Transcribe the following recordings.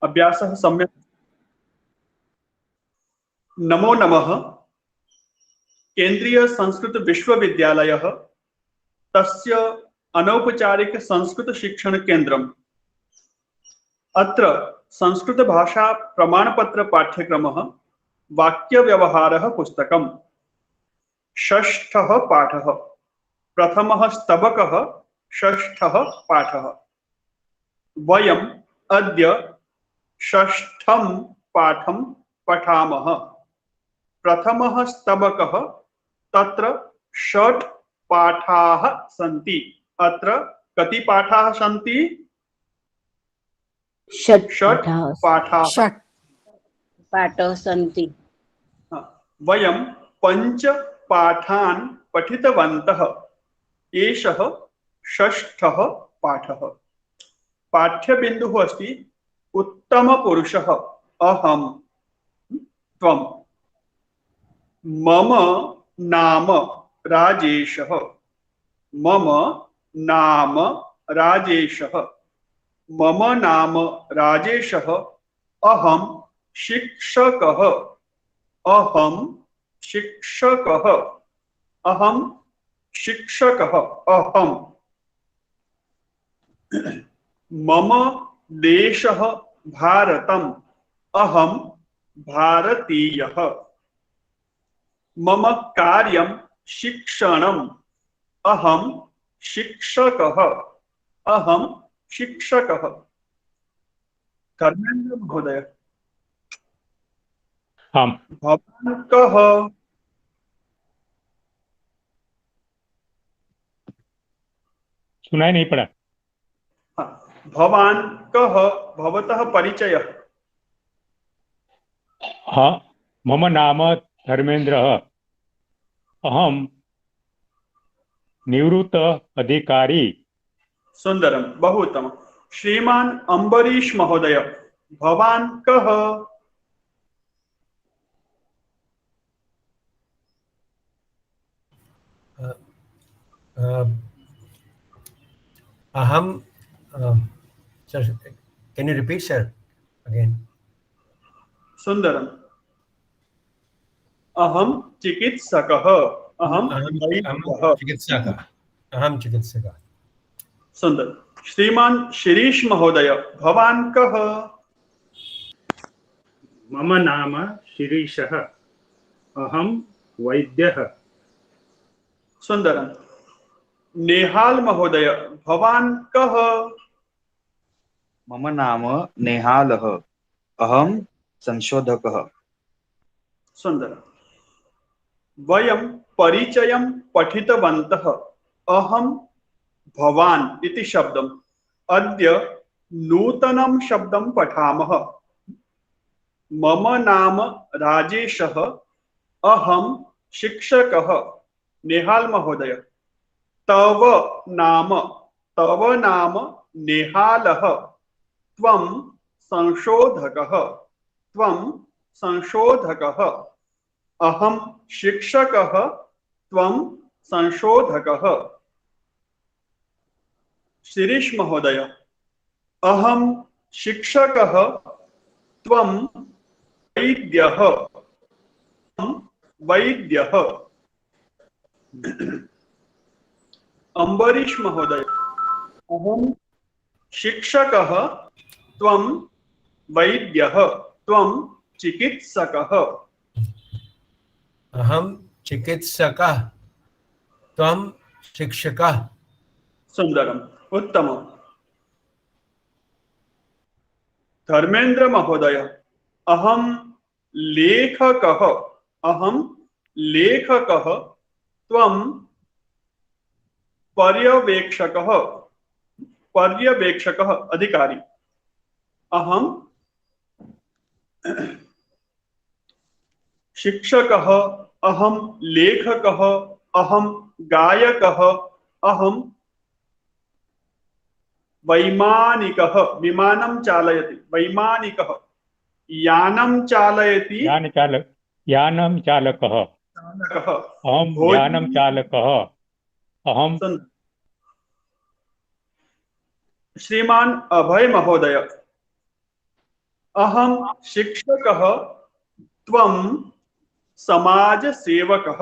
अभ्यासः सम्यक्। नमो नमः। केन्द्रीय संस्कृत विश्वविद्यालयः तस्य अनौपचारिक संस्कृत शिक्षण केन्द्रम्। अत्र संस्कृत भाषा प्रमाणपत्र पाठ्यक्रमः वाक्यव्यवहारः पुस्तकम्। षष्ठः पाठः। प्रथमः स्तबकः, षष्ठः पाठः। वयम् अद्य षष्ठं पाठं पठामः। प्रथमः स्तबकः। तत्र षट् पाठाः सन्ति। अत्र कति पाठाः सन्ति? षट् पाठाः। षट् पाठाः सन्ति। वयं पञ्च पाठान् पठितवन्तः। एषः षष्ठः पाठः। पाठ्यबिन्दुः अस्ति उत्तमपुरुषः अहम्, त्वम्। मम नाम राजेशः। मम नाम राजेशः। मम नाम राजेशः। अहं शिक्षकः। अहं शिक्षकः। अहं शिक्षकः। अहम्। मम देशः भारतम्। अहं भारतीयः। मम कार्यं शिक्षणम्। अहं शिक्षकः। अहं शिक्षकः। धर्मेन्द्र महोदय, भवान् कः? सुनाई नहीं पड़ा। भवान् कः? भवतः परिचयः। हाँ, मम नाम धर्मेन्द्रः। अहं निवृत्त अधिकारी। सुंदरम, बहु उत्तम। श्रीमान अम्बरीश महोदय, भवान् कः? Aham, sir, can you repeat, sir, again? Sundaram. अहम चिकित्सकः। अहम चिकित्सकः। अहम चिकित्सकः। सुंदर। श्रीमान शिरीष महोदय, भवान् कः? मम नाम शिरीषः। अहं वैद्यः। सुंदरम। नेहाल महोदय, भवान् कः? मम नाम नेहालः। अहं संशोधकः। सुंदरम। वयं परिचयं पठितवन्तः। अहं भवान् इति शब्दम्। अद्य नूतनं शब्दं पठामः। मम नाम राजेशः। अहं शिक्षकः। नेहाल महोदय, तव नाम नेहालः। त्वं संशोधकः। त्वं संशोधकः। अहं शिक्षकः। त्वं संशोधकः। शिरीष महोदय, अहं शिक्षकः। त्वं वैद्यः। त्वं वैद्यः। अम्बरीश महोदय, अहं शिक्षकः। त्वं वैद्यः। त्वं चिकित्सकः। अहम चिकित्सकः। त्वं शिक्षकः। सुंदरम, उत्तमम्। धर्मेन्द्र महोदय, अहं लेखकः। अहं लेखकः। त्वं पर्यवेक्षकः। पर्यवेक्षकः, अधिकारी। अहं शिक्षकः। अहं लेखकः। अहं गायकः। अहं वैमानिकः। विमानं चालयति वैमानिकः। यानं चालयति यानं चालकः। अहं यानं चालकः। अहं श्रीमान अभय महोदय, अहम शिक्षकः त्वं समाजसेवकः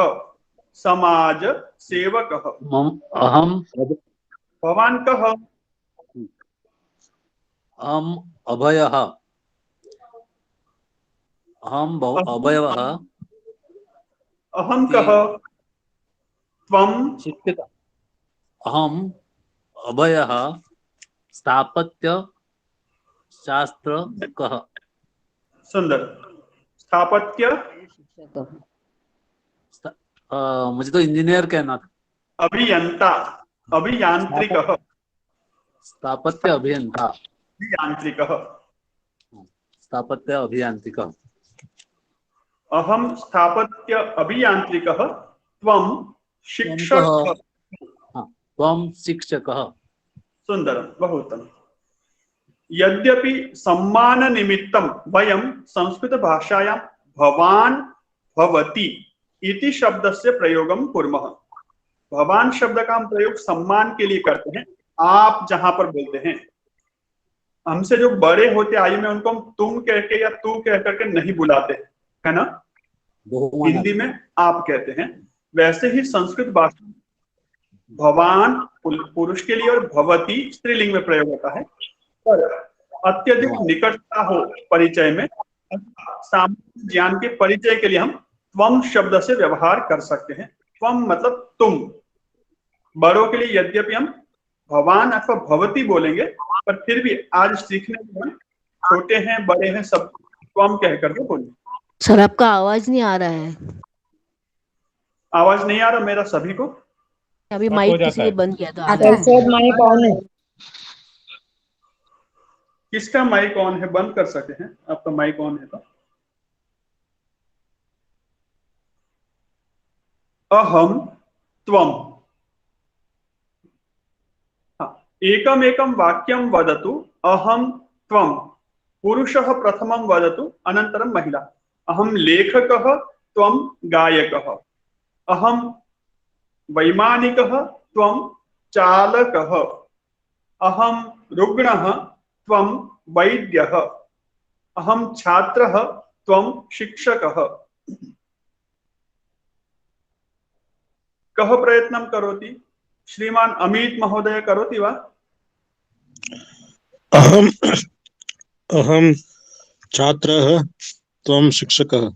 समाजसेवकः अहम भवान् कः अहम अभयः अहम अभयः अहं कः त्वं शिक्षक अहम अभयः स्थापत्य शास्त्रकः सुंदर स्थापत्य शिक्षक मुझे तो इंजीनियर कहना था अभियंता अभियांत्रिकः स्थापत्य अभियंता अभियांत्रिकः स्थापत्य अभियांत्रिकः अहं स्थापत्य अभियांत्रिकः त्वं शिक्षकः त्वं शिक्षकः सुंदरं बहु उत्तमम् यद्यपि सम्मान निमित्तं वयं संस्कृत भाषायां भवान् भवति इति शब्दस्य प्रयोगं कुर्मः भवान शब्द का हम प्रयोग सम्मान के लिए करते हैं आप जहां पर बोलते हैं हमसे जो बड़े होते आयु में उनको हम तुम कह के या तू कह करके नहीं बुलाते है ना हिंदी में आप कहते हैं वैसे ही संस्कृत भाषा भवान पुरुष के लिए और भवती स्त्रीलिंग में प्रयोग होता है पर अत्यधिक निकटता हो परिचय में सामान्य ज्ञान के परिचय के लिए हम त्वम शब्द से व्यवहार कर सकते हैं त्वम मतलब तुम बड़ों के लिए यद्यपि हम भवान अथवा भवती बोलेंगे पर फिर भी आज सीखने में छोटे हैं बड़े हैं सब त्वम कह करके बोलेंगे सर आपका आवाज नहीं आ रहा है आवाज नहीं आ रहा मेरा सभी को अभी हो माइक जाता किसी ने है। बंद किया था माइक ऑन है। किसका माइक ऑन है बंद कर सकते हैं आपका माइक ऑन है तो अहम त्वम एकम एकम वाक्यम वदतु अहम त्वम पुरुषः प्रथमं वदतु अनन्तरं महिला अहम लेखकः त्वं गायकः अहम वैमानिकः त्वं चालकः अहम रुग्णः त्वं वैद्यः अहम छात्रः त्वं शिक्षकः कः प्रयत्नं करोति श्रीमान अमित महोदय करोति वा अहम छात्रः त्वं शिक्षकः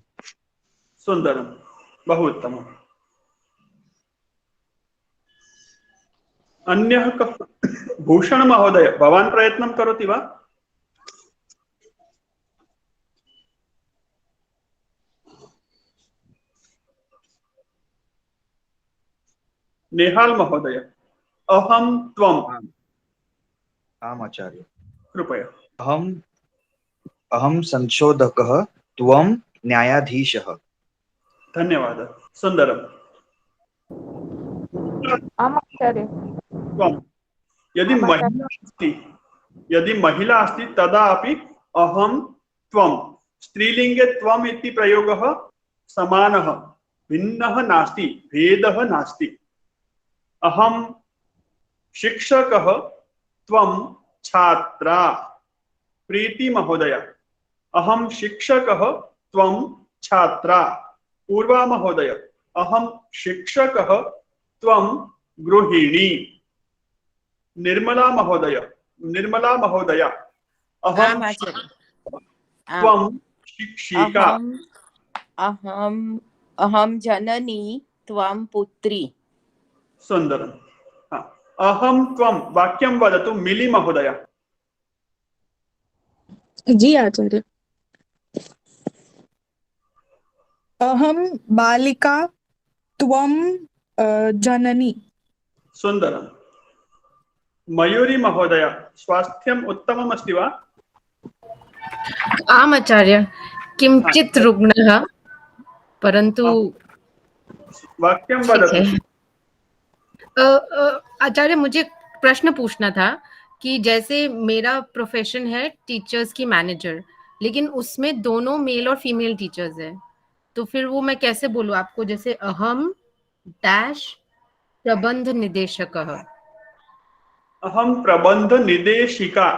सुंदरम बहु उत्तमम् अन्यः कः भूषण महोदय भवान् प्रयत्नं करोति वा नेहाल महोदय अहम त्वम आम् आचार्य कृपया अहम संशोधकः त्वं न्यायाधीशः धन्यवादः सुंदरम त्वं यदि महिला अस्ति तदापि अहम त्वं स्त्रीलिंगे त्वम् इति प्रयोगः समानः भिन्नः नास्ति भेदः नास्ति अहम शिक्षकः त्वं छात्रा प्रीति महोदय अहम शिक्षकः त्वं छात्रा पूर्वा महोदय अहम शिक्षकः त्वं गृहिणी निर्मला महोदया अहम त्वं शिक्षिका अहम जननी त्वं पुत्री सुंदरम अहम त्वं वाक्यं वदतु मिली महोदया जी आचार्य अहम बालिका त्वं जननी सुंदरम मयूरी महोदया स्वास्थ्यम् उत्तमम् अस्ति वा आम् आचार्य किंचित रुग्णः परंतु वाक्यं वदतु आचार्य मुझे प्रश्न पूछना था कि जैसे मेरा प्रोफेशन है टीचर्स की मैनेजर लेकिन उसमें दोनों मेल और फीमेल टीचर्स हैं तो फिर वो मैं कैसे बोलूं आपको जैसे अहम डैश प्रबंध निदेशकः अहम प्रबंध निदेशिका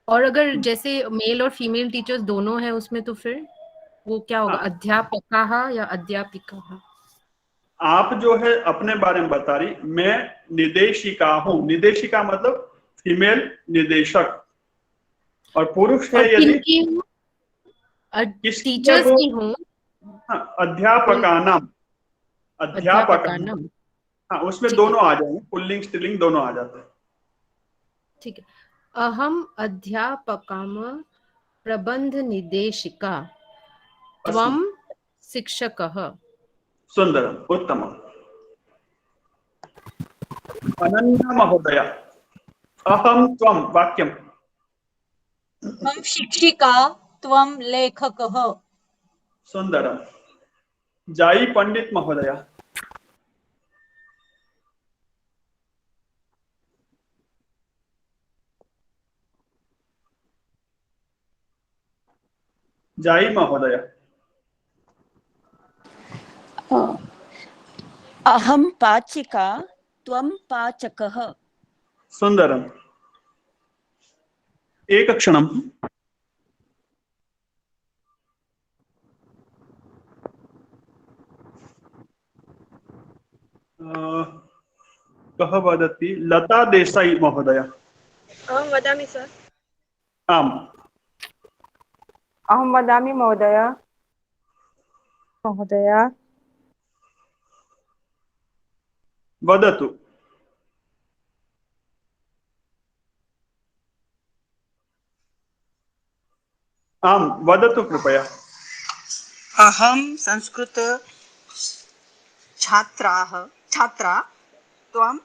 और अगर जैसे मेल और फीमेल टीचर्स दोनों हैं उसमें तो फिर वो क्या होगा? हाँ। अध्यापकाः या अध्यापिकाः? आप जो है अपने बारे में बता रही, मैं निदेशिका हूँ। निदेशिका मतलब फीमेल निदेशक, और पुरुष है यदि टीचर्स की हूँ। अध्यापका नाम, अध्यापका नाम। हाँ, उसमें दोनों आ जाएंगे, पुल्लिंग स्त्रीलिंग दोनों आ जाते हैं। ठीक है। अहम अध्यापकाम प्रबंध निर्देशिका त्वं शिक्षकः। सुंदरम, उत्तमम्। अनन्या महोदय, अहम त्वं वाक्यम। अहं शिक्षिका त्वं लेखकः। सुंदरम। जाई पंडित महोदय, जाई महोदय। अहं पाचिका त्वं पाचकः। सुंदरम। एक क्षणम्। कः वदति? लता देसाई महोदय। अहं वदामि सर्। आम्। अहं वदामि महोदय। वदतु। आम्, वदतु कृपया। अहं संस्कृत छात्रा त्वं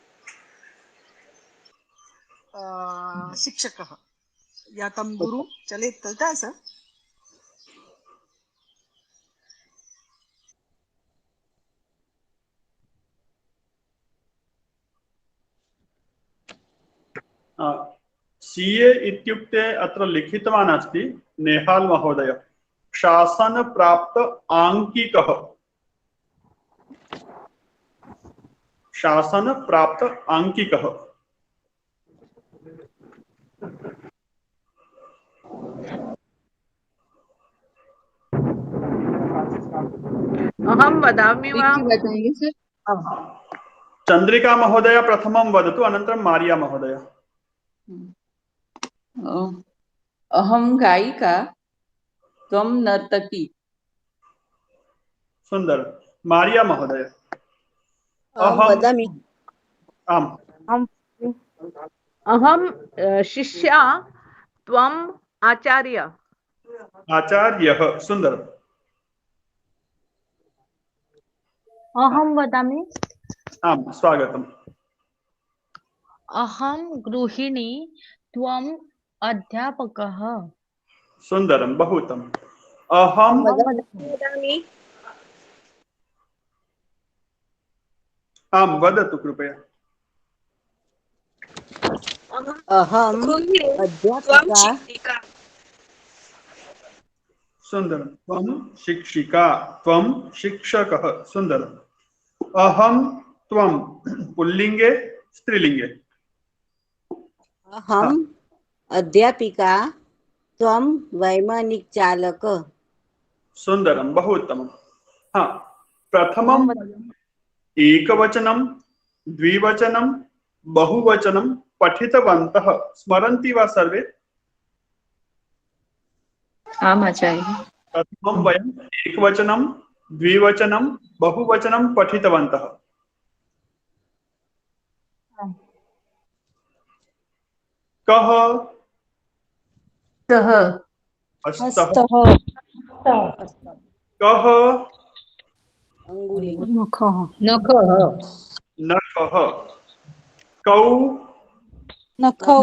शिक्षकः या तं गुरु चलेत तथा सर। सीए इत्युक्ते अत्र लिखितवान् अस्ति नेहाल महोदय, शासन प्राप्त आंकिकः। शासन प्राप्त आंकिकः। अहं वदामि वा? बताएंगे सर? चंद्रिका महोदय प्रथमं वदतु, अनन्तरं मारिया महोदय। अहं गायिका त्वं नर्तकी। सुंदर। मारिया महोदय। वदामि। आम्। अहं शिष्या त्वं आचार्य। आचार्यः। सुंदर। अहं वदामि। आम्, स्वागतम्। अहं गृहिणी त्वम् अध्यापकः। सुंदरम, बहु उत्तमम्। अहं वदामि। आम्, वदतु कृपया। अहं अध्यापिका। सुंदरम। त्वं शिक्षिका, त्वं शिक्षकः। सुंदरम। अहं त्वं पुल्लिंगे स्त्रीलिंगे? अहं अध्यापिका त्वं वैमानिक चालक। सुंदरम, बहु उत्तमम्। हाँ, प्रथमं एकवचनं, द्विवचनं, बहुवचनं पठितवन्तः, स्मरन्ति वा सर्वे? आम् आचार्य। प्रथमं वयम् एकवचनं, द्विवचनं, बहुवचनं पठितवन्तः। कः? सः। हस्तः। कः? नखः। नखः। कौ? नखौ।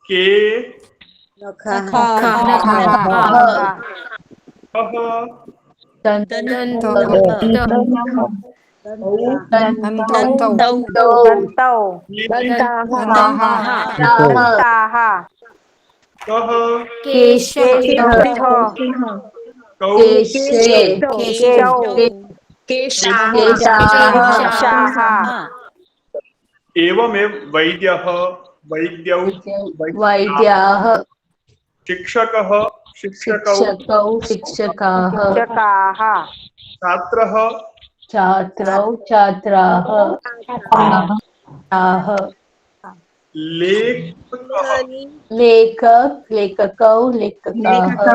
के? नखः। कः? दन्तौ। कः? केशः। कौ? केशाः। एवमेव वैद्यः, वैद्यौ वैद्याः शिक्षकः शिक्षकौ शिक्षकाः छात्रः छात्राः लेखकः लेखकौ लेखकाः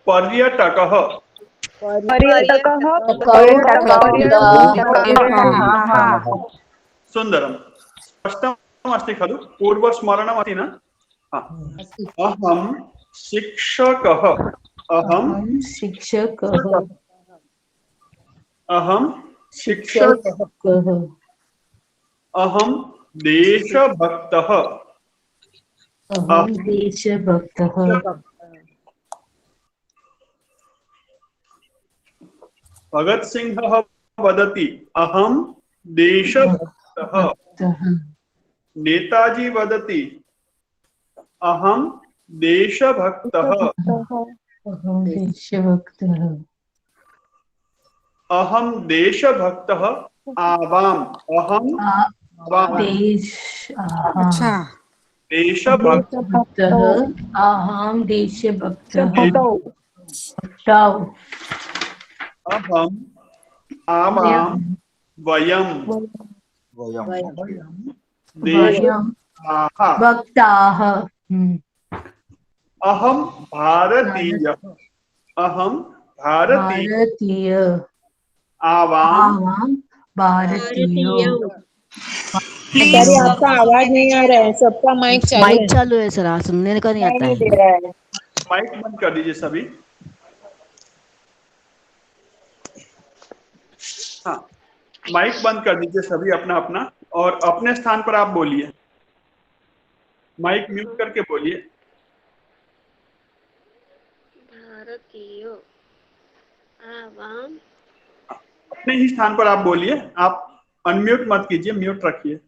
पर्यटकः सुन्दरं स्पष्टम् अस्ति खलु पूर्वस्मरणम् अस्ति न अहं शिक्षकः अहं शिक्षकः अहं देशभक्तः भगत सिंह वदति अहं देशभक्तः नेताजी वदति अहं देशभक्तः अहं देशभक्तः आवाम अहं देशभक्तः अहं देशभक्तः अहं आवाम वयं भक्ताः अहं भारतीयः अहं भारतीय आवाम भारतीय आपका आवाज नहीं आ रहा है, सबका माइक चालू है सर, सुनने का नहीं आता है। माइक बंद कर दीजिए सभी। हाँ, माइक बंद कर दीजिए सभी अपना अपना, और अपने स्थान पर आप बोलिए। माइक म्यूट करके बोलिए। भारतीय आवाम, अपने ही स्थान पर आप बोलिए, आप अनम्यूट मत कीजिए, म्यूट रखिए।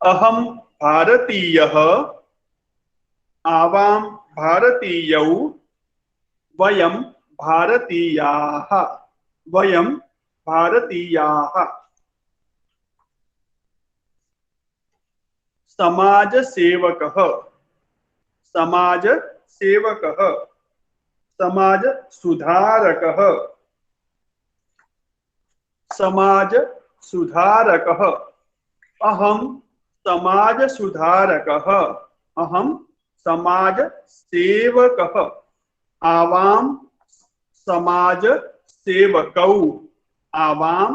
अहम भारतीयः आवाम भारतीयौ वयं भारतीयाः वयं भारतीयाः समाजसेवकः समाजसेवकः समाजसुधारकः समाजसुधारकः अहं समाजसुधारकः अहं समाजसेवकः आवाम समाजसेवकौ आवाम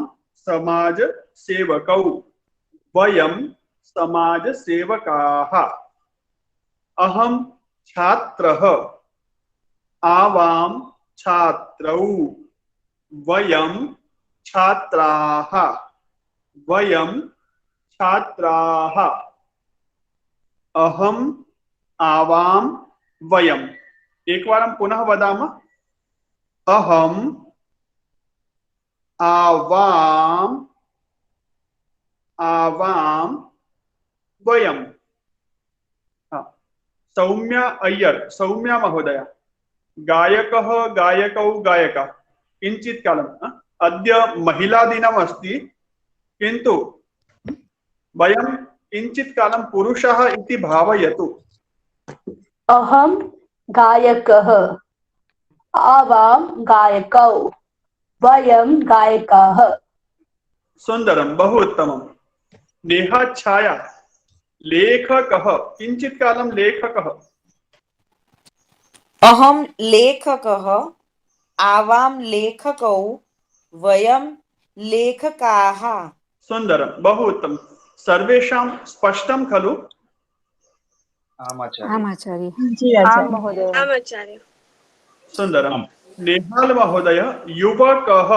समाजसेवकौ वयं समाजसेवकाः अहं छात्रः आवाम छात्रौ वयं छात्राः वयं छात्राः अहम आवाम वयम। एकवारं पुनः वदामः। अहम आवाम वयम। सौम्या अय्यर, सौम्या महोदय, गायकः गायकौ गायका किंचित कालम् अद्य महिला दिनम् अस्ति, किन्तु वयं किंचित कालं पुरुषः इति भावयतु। अहं गायकः आवां गायकौ वयं गायकाः। सुंदरं, बहु उत्तमं। नेहा छाया, लेखकः किंचित कालं लेखकः। अहं लेखकः आवां लेखकौ वयं लेखकाः। सुंदरं, बहु उत्तमं। सर्वेषां स्पष्टं खलु? आचार्य। सुंदरं। नेहाल महोदय, युवकः।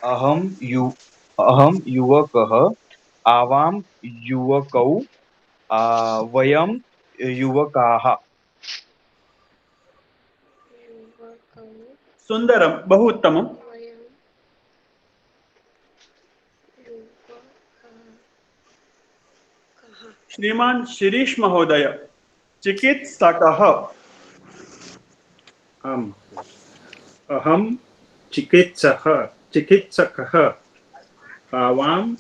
अहं युवकः आवां युवकौ वयं युवकाः। सुंदरं, बहु उत्तमं। श्रीमान शिरीष महोदय, चिकित्सकः। अहम चिकित्सकः आवां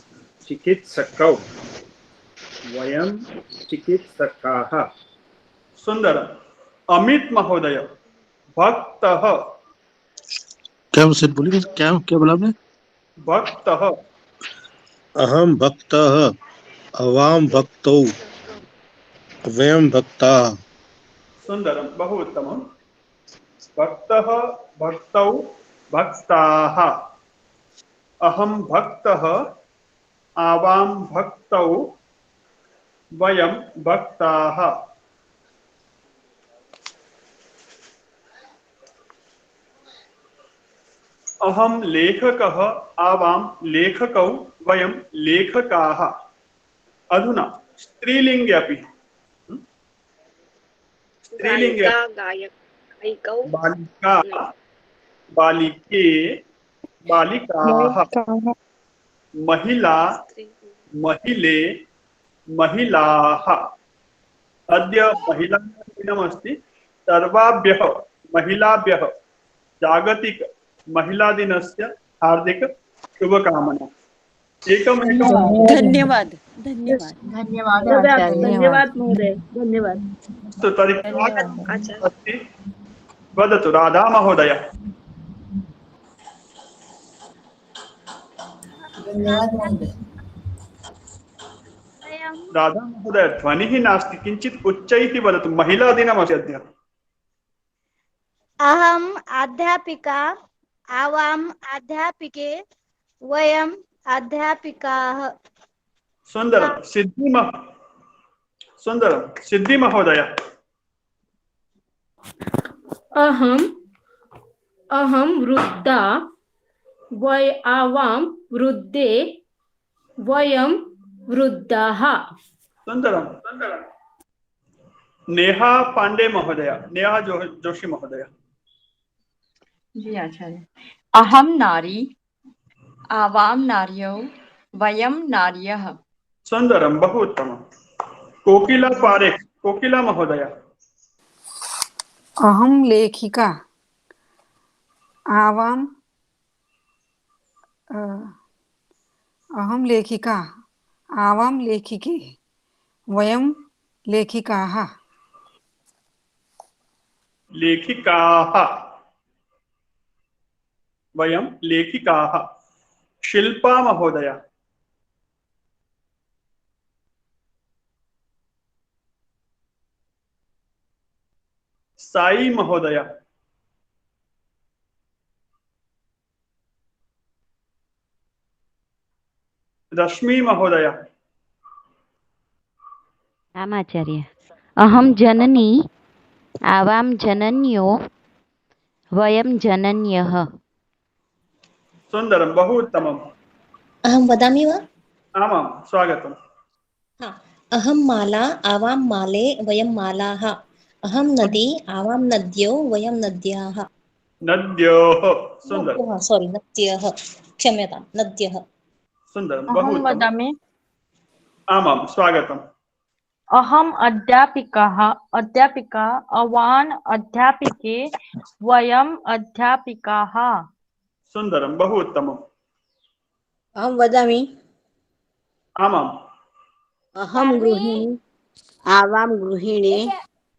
चिकित्सकौ वयं चिकित्सकाः। सुंदरम। अमित महोदय, भक्तः। क्या सर बोलिए, क्या क्या बोला आपने? भक्तः। अहम भक्तः, आवां भक्तौ, वयं भक्ताः। सुंदरम, बहु उत्तमम्। भक्तः, भक्तौ, भक्ताः। अहम भक्तः, आवां भक्तौ, वयं भक्ताः। अहम लेखकः, आवां लेखकौ, वयं लेखकाः। अधुना स्त्रीलिंगे अपि स्त्रीलिंगे गायिकौ बालिका, बालिके, बालिकाः, महिला, महिले, महिलाः। अद्य महिलानां दिनमस्ति। सर्वाभ्यः महिलाभ्यः जागतिक महिला दिनस्य हार्दिक शुभकामना। धन्यवाद धन्यवाद धन्यवाद महोदय, धन्यवाद। अस्तु, तर्हि अस्ति, वदतु राधा महोदय। राधा महोदय, ध्वनिः नास्ति, किञ्चित् उच्चैः वदतु। महिला दिनमस्ति अद्य। अहम अध्यापिका, आवाम अध्यापिके, वयम अध्यापिकाः। सुंदरम। सिद्धि महोदय। अहम वृद्धा, आवां वृद्धे, वयं वृद्धाः। सुंदरम। नेहा पांडे महोदय, नेहा जोशी महोदय। जी आचार्य। अहम नारी, आवां नार्यौ, वयं नार्यः। सुंदरम, बहु उत्तमम्। कोकिला पारेख, कोकिला महोदय। अहम लेखिका, आवाम अहम लेखिका, आवाम लेखिके, वयं लेखिकाः। लेखिकाः, वयं लेखिकाः। शिल्पा महोदय। साई महोदय। रश्मि महोदय। आम् आचार्य। अहम जननी, आवां जनन्यो, वयं जनन्यः। सुंदरम, बहु उत्तमम्। अहं वदामि वा? आमां, स्वागतम्। अहं माला, आवां माले, वयं मालाः। अहं नदी, आवां नद्यौ, वयं नद्याः। नद्योः। सुंदरम्। सॉरी, नद्यः, क्षम्यतां, नद्यः। सुंदरम, बहु उत्तमम्। वदामि। आमां, स्वागतम्। अहम अध्यापिका, अवान अध्यापिके, वयम अध्यापिकाः। सुंदरम, बहु उत्तमम्। अहं वदामि। आमाम्। अहं गृहिणी, आवां गृहिणे,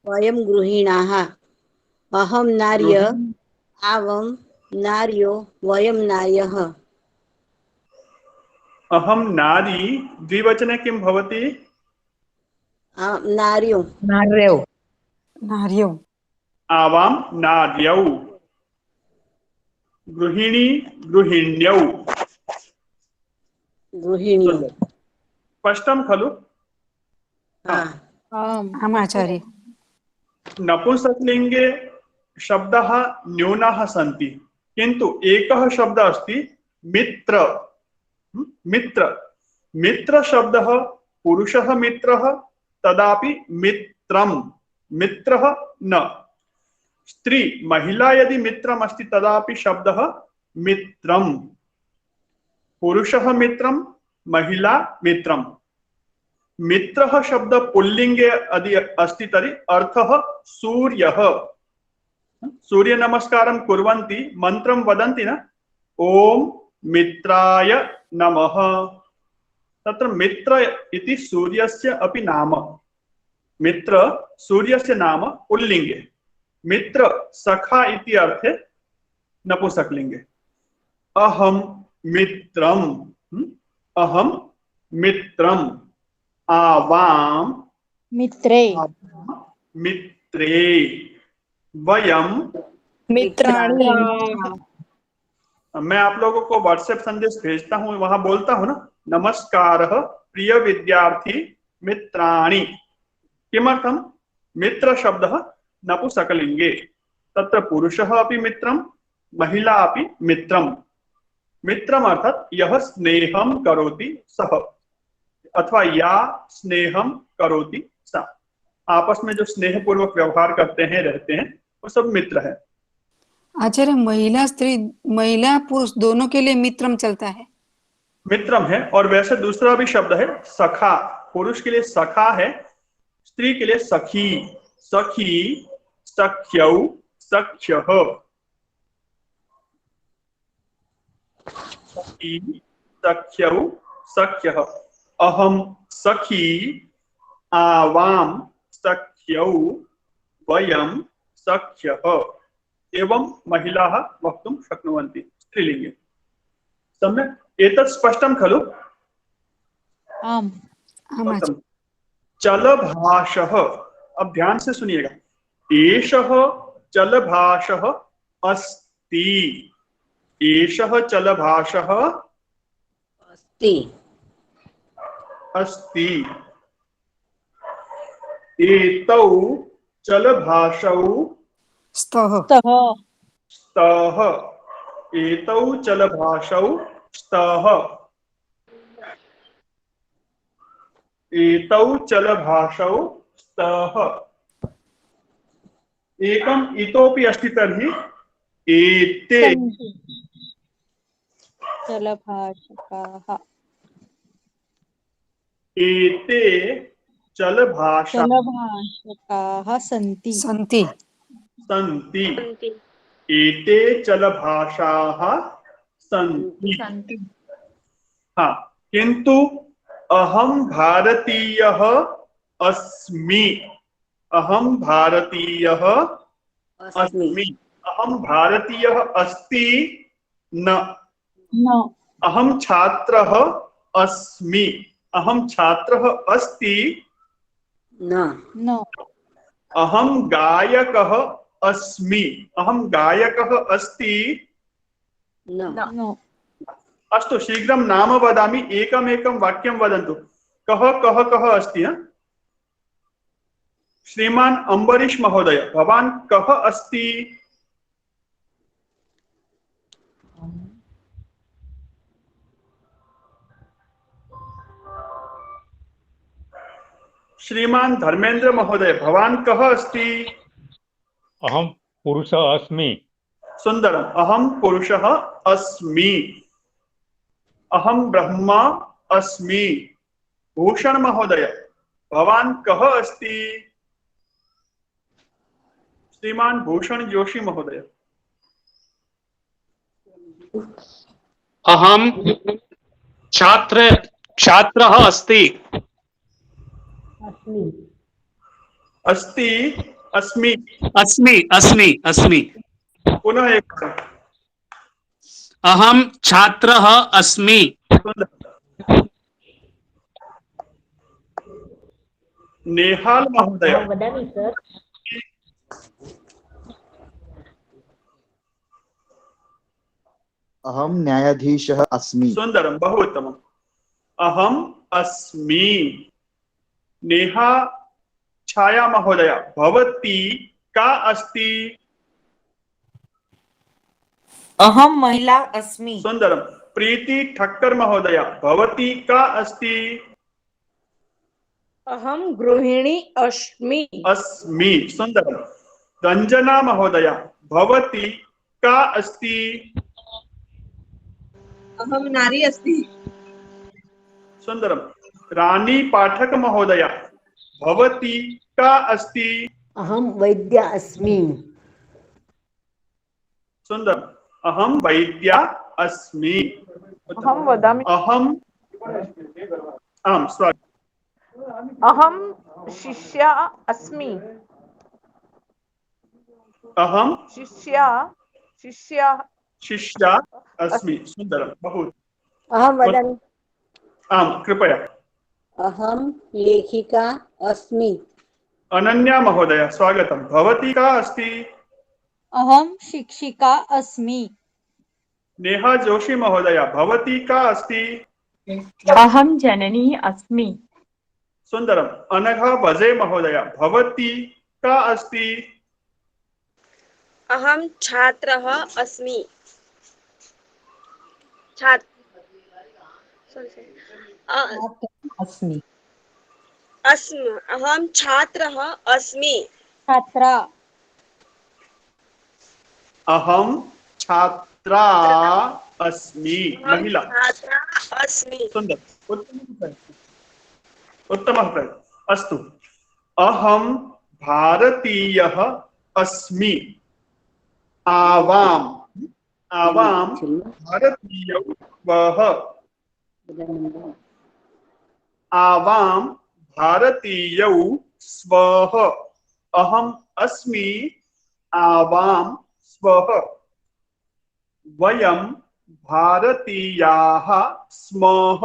वयं गृहिणाः। अहं नार्य, आवां नार्यो, वयं नार्यः। अहं नारी, द्विवचने किं भवति? नार्यो। नार्यौ। आवां नार्यौ। गृहिणी, गृहिण्यौ। गृहिण्यौ। स्पष्टं खलु? आम् आचार्य। नपुंसकलिङ्गे शब्दाः न्यूनाः सन्ति, किन्तु एकः शब्दः अस्ति मित्र। मित्र, मित्र शब्दः पुरुषः मित्रः, तदापि मित्रं, मित्रः न। स्त्री, महिला यदि मित्रम् अस्ति तदापि शब्दः मित्रं। पुरुषः मित्रं, महिला मित्रं। मित्रः शब्द पुल्लिंगे यदि अस्ति तर्हि अर्थः सूर्यः। सूर्य नमस्कारं कुर्वन्ति मंत्रं वदन्ति न, ओम मित्राय नमः। तत्र मित्र इति सूर्यस्य अपि नाम, मित्र सूर्यस्य नाम पुल्लिंगे, मित्र सखा इति अर्थे नपुंसकलिंगे। अहम मित्रम, अहम मित्रम, आवाम मित्रे मित्रे, वयम मित्राणि। मैं आप लोगों को व्हाट्सएप संदेश भेजता हूं, वहां बोलता हूं ना, नमस्कार प्रिय विद्यार्थी मित्राणि। किमर्थम? मित्र शब्दः नपुंसकलिंगे, तत्र पुरुषः अपि मित्रम महिला अपि मित्रम। मित्रम अर्थात यह स्नेहम करोति सह, अथवा या स्नेहम करोति सा। आपस में जो स्नेहपूर्वक व्यवहार करते हैं, रहते हैं, वो सब मित्र है। आचार्य, महिला स्त्री, महिला पुरुष दोनों के लिए मित्रम चलता है, मित्रम है। और वैसे दूसरा भी शब्द है सखा, पुरुष के लिए सखा है, स्त्री के लिए सखी, सखी, सख्यौ, सख्यः, सखी, सख्यौ, सख्यः। अहम सखी, आवाम सख्यौ, वयम सख्यः। एवं महिलाः वक्तुं शक्नुवन्ति स्त्रीलिंगे। सम्यक्? एतत् स्पष्टं खलु? आम्। चलभाषः, अब ध्यान से सुनिएगा, एषः चलभाषः अस्ति, एषः चलभाषः अस्ति, अस्ति, एतौ चलभाषौ स्तः, स्तः, एतौ चलभाषौ स्तः, एतौ चलभाषौ स्तः। एकम् इतोपि अस्ति तर्हि एते चलभाषकाः, एते चलभाषकाः सन्ति, सन्ति, सन्ति, एते चलभाषाः सन्ति। हाँ, किंतु अहम भारतीयः अस्मि, अहम भारतीयः अस्मि, अहम भारतीयः अस्ति न, अहम छात्रः अस्मि, अहम छात्रः अस्ति न, अहम गायकः अस्मि, अहम गायकः अस्ति न। अस्तु, शीघ्रं नाम वदामि, एकमेकं वाक्यं वदन्तु। कः कः कः अस्ति? श्रीमान अम्बरीश महोदय, भवान कः अस्ति? श्रीमान धर्मेंद्र महोदय, भवान कः अस्ति? अहम पुरुषः अस्मि। सुंदरम, अहम पुरुषः अस्मि, अहम ब्रह्मा अस्मि। भूषण महोदय, भवान कः अस्ति? श्रीमान भूषण जोशी महोदय। अहम छात्रः अस्ति। अस्ति, अस्मि, अस्मि, अस्मि, अस्मि। पुनः एक, अहम छात्रः अस्मि। नेहाल महोदय, वदामि सर। अहम न्यायाधीशः अस्मि। सुंदरम, बहु उत्तमम्। अहम अस्मि। नेहा छाया महोदय, भवती का अस्ति? अहम महिला अस्मि। सुंदरम। प्रीति ठक्कर महोदय, भवती का अस्ति? अहम गृहिणी अस्मि। अस्मि, सुंदरम। रंजना महोदय, भवती का अस्ति? अहम नारी अस्मि। सुंदरम। रानी पाठक महोदय, भवती का अस्ति? अहम वैद्य अस्मि। सुंदर। अहम वैद्या अस्मि। अहम वदामि। अहम आम स्वागतम्। अहम शिष्या अस्मि। अहम शिष्या शिष्या शिष्या अस्मि। सुंदरम, बहु अहं वदामि। आम कृपया। अहं लेखिका अस्मि। अनन्या महोदय स्वागतम्। भवती का अस्ति? अहं शिक्षिका अस्मि। नेहा जोशी महोदय भवती का अस्ति? अहं जननी अस्मि। सुंदरम। अनघा बजे महोदय भवती का अस्ति? अहं छात्रः अस्मि। अस्मि। अहं छात्रः अस्मि। छात्रा। अहम छात्रा अस्मि। महिला। छात्रा अस्मि। सुंदर, उत्तमः प्रयत्नः। अस्तु। अहम भारतीयः अस्मि। आवाम आवाम भारतीयौ वः। आवाम भारतीयौ स्वः। अहम अस्मि आवाम स्वः। वयं भारतीयाः स्मः।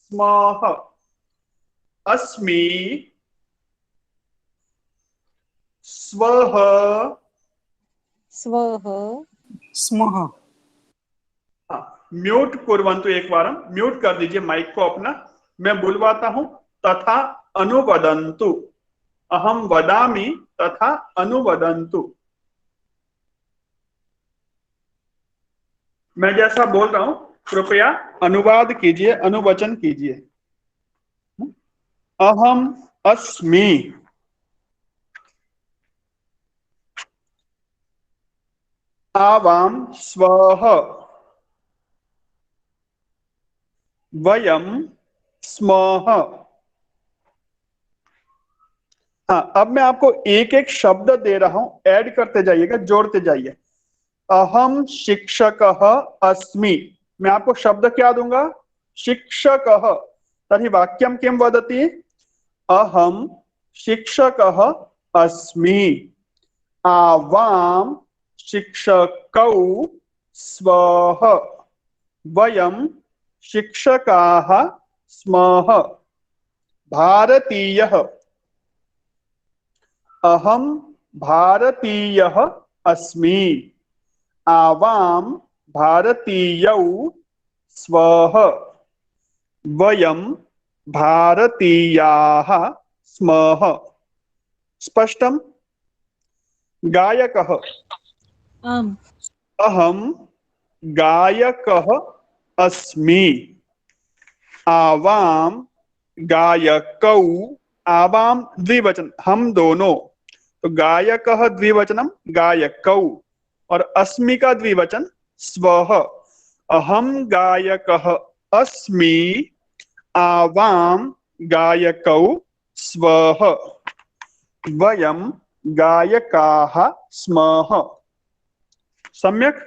स्मः। अस्मि स्वः स्वः स्मः। म्यूट कुर्वन्तु। एक बार म्यूट कर दीजिए माइक को अपना। मैं बुलवाता हूं तथा अनुवदन्तु। अहम वदामि तथा अनुवदन्तु। मैं जैसा बोल रहा हूं कृपया अनुवाद कीजिए, अनुवचन कीजिए। अहम अस्मि। आवाम स्वः। वयम स्मः। हाँ, अब मैं आपको एक एक शब्द दे रहा हूं, ऐड करते जाइएगा, जोड़ते जाइए। अहम शिक्षकः अस्मि। मैं आपको शब्द क्या दूंगा? शिक्षकः। तर्हि वाक्यं किं वदति? अहम शिक्षकः अस्मि। आवाम शिक्षकौ स्वः। वयं शिक्षकाः स्मः। भारतीयः। अहम भारतीयः अस्मि। आवाम भारतीयौ स्वः। वयं भारतीयाः स्मः। स्पष्टम्? गायकः। आम्। अहम गायकः अस्मि। आवाम गायकौ। आवाम द्विवचन, हम दोनों। तो गायकः द्विवचनम गायकौ और अस्मि का द्विवचन स्वः। अहम गायकः अस्मि। आवाम गायकौ स्वः। वयं गायकाः स्मः। सम्यक्।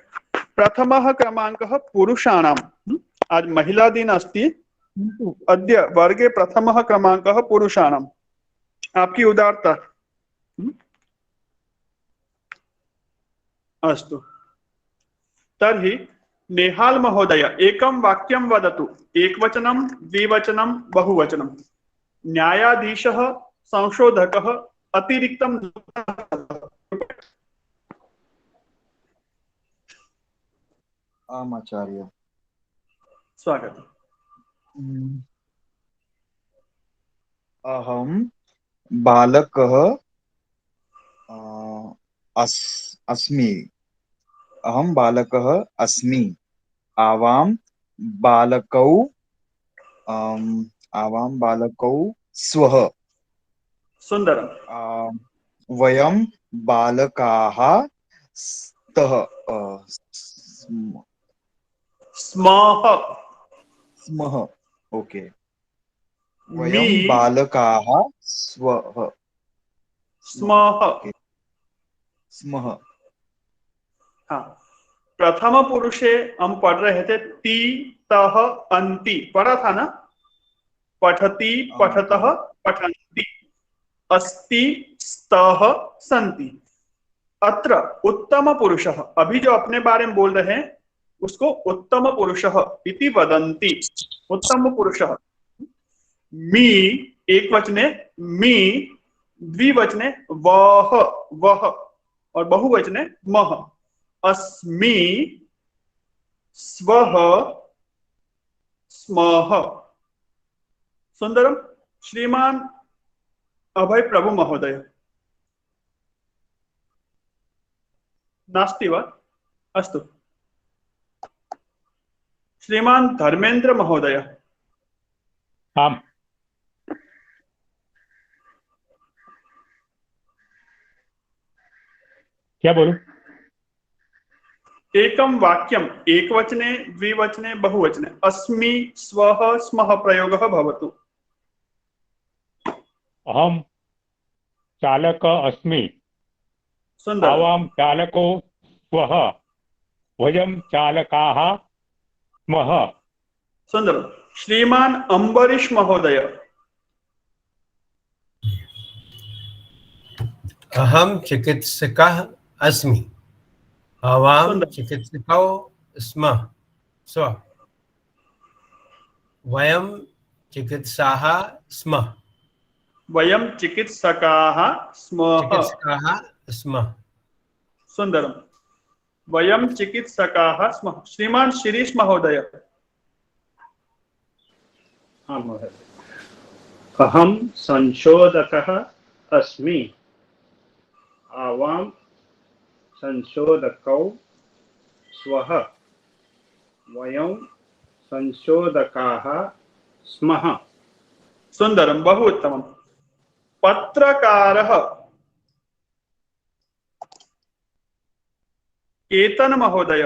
प्रथमः क्रमाङ्कः पुरुषाणाम्। आज महिला दिन अस्ति, अद्य वर्गे प्रथमः क्रमाङ्कः पुरुषाणाम्। आपकी उदारता। अस्तु। तर्हि नेहाल महोदय एकं वाक्यं वदतु। एकवचनं, द्विवचनं, बहुवचनं। न्यायाधीशः, संशोधकः, अतिरिक्तं। आम् आचार्य। स्वागतम्। अहं बालकः अस्मि। अहं बालकः अस्मि। आवां बालकौ स्वः। सुन्दरम्। वयं बालकाः स्तः स्मः। ओके। वयं बालकाः स्मः। हाँ, प्रथम पुरुषे हम पढ़ रहे थे ती तह अंति, पढ़ा था ना? पठति पठतः पठन्ति, अस्ति स्तः सन्ति। अत्र उत्तम पुरुषः, अभी जो अपने बारे में बोल रहे हैं उसको उत्तम पुरुषः इति वदन्ति। उत्तम पुरुषः मी एक वचने मी, द्विवचने वह वह और बहुवचने मह। अस्मि स्वः स्मः। सुंदरम। श्रीमान अभय प्रभु महोदय नास्ति वा? अस्तु। श्रीमान धर्मेंद्र महोदय। आम्। क्या बोलूं? एकम वाक्यम, एक वचने द्विवचने बहुवचने अस्मि स्वः स्मः प्रयोगः भवतु। अहम चालक अस्मि, सुंदर। आवां चालको स्वः, वयं चालकाः स्मः। सुंदर। श्रीमान अम्बरीश महोदय। अहम चिकित्सकः अस्मि, आवां चिकित्सकौ स्मः स्व, वयं चिकित्साः स्मः। वयं चिकित्सकाः स्मः। सुंदरम। वयं चिकित्सकाः स्मः। श्रीमान शिरीष महोदय। हाँ महोदय। अहम संशोधकः अस्मि, आवां संशोधकौ स्वः, वयं संशोधकाः स्मः। सुंदरम, बहु उत्तमम्। पत्रकारः केतन महोदय।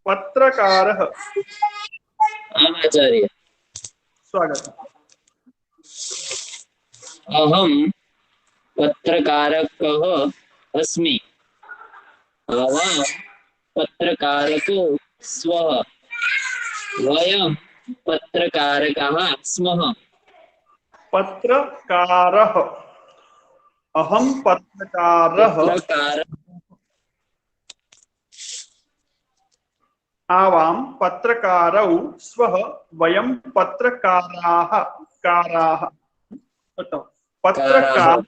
पत्रकारः। आचार्य। स्वागतम्। अहं पत्रकारकः अस्मि, आवां पत्रकारको स्वः, वयं पत्रकारकाः स्मः। पत्रकारः। अहं पत्रकारः। आवां पत्रकारौ स्वः, वयं पत्रकाराः काराः। पत्रकार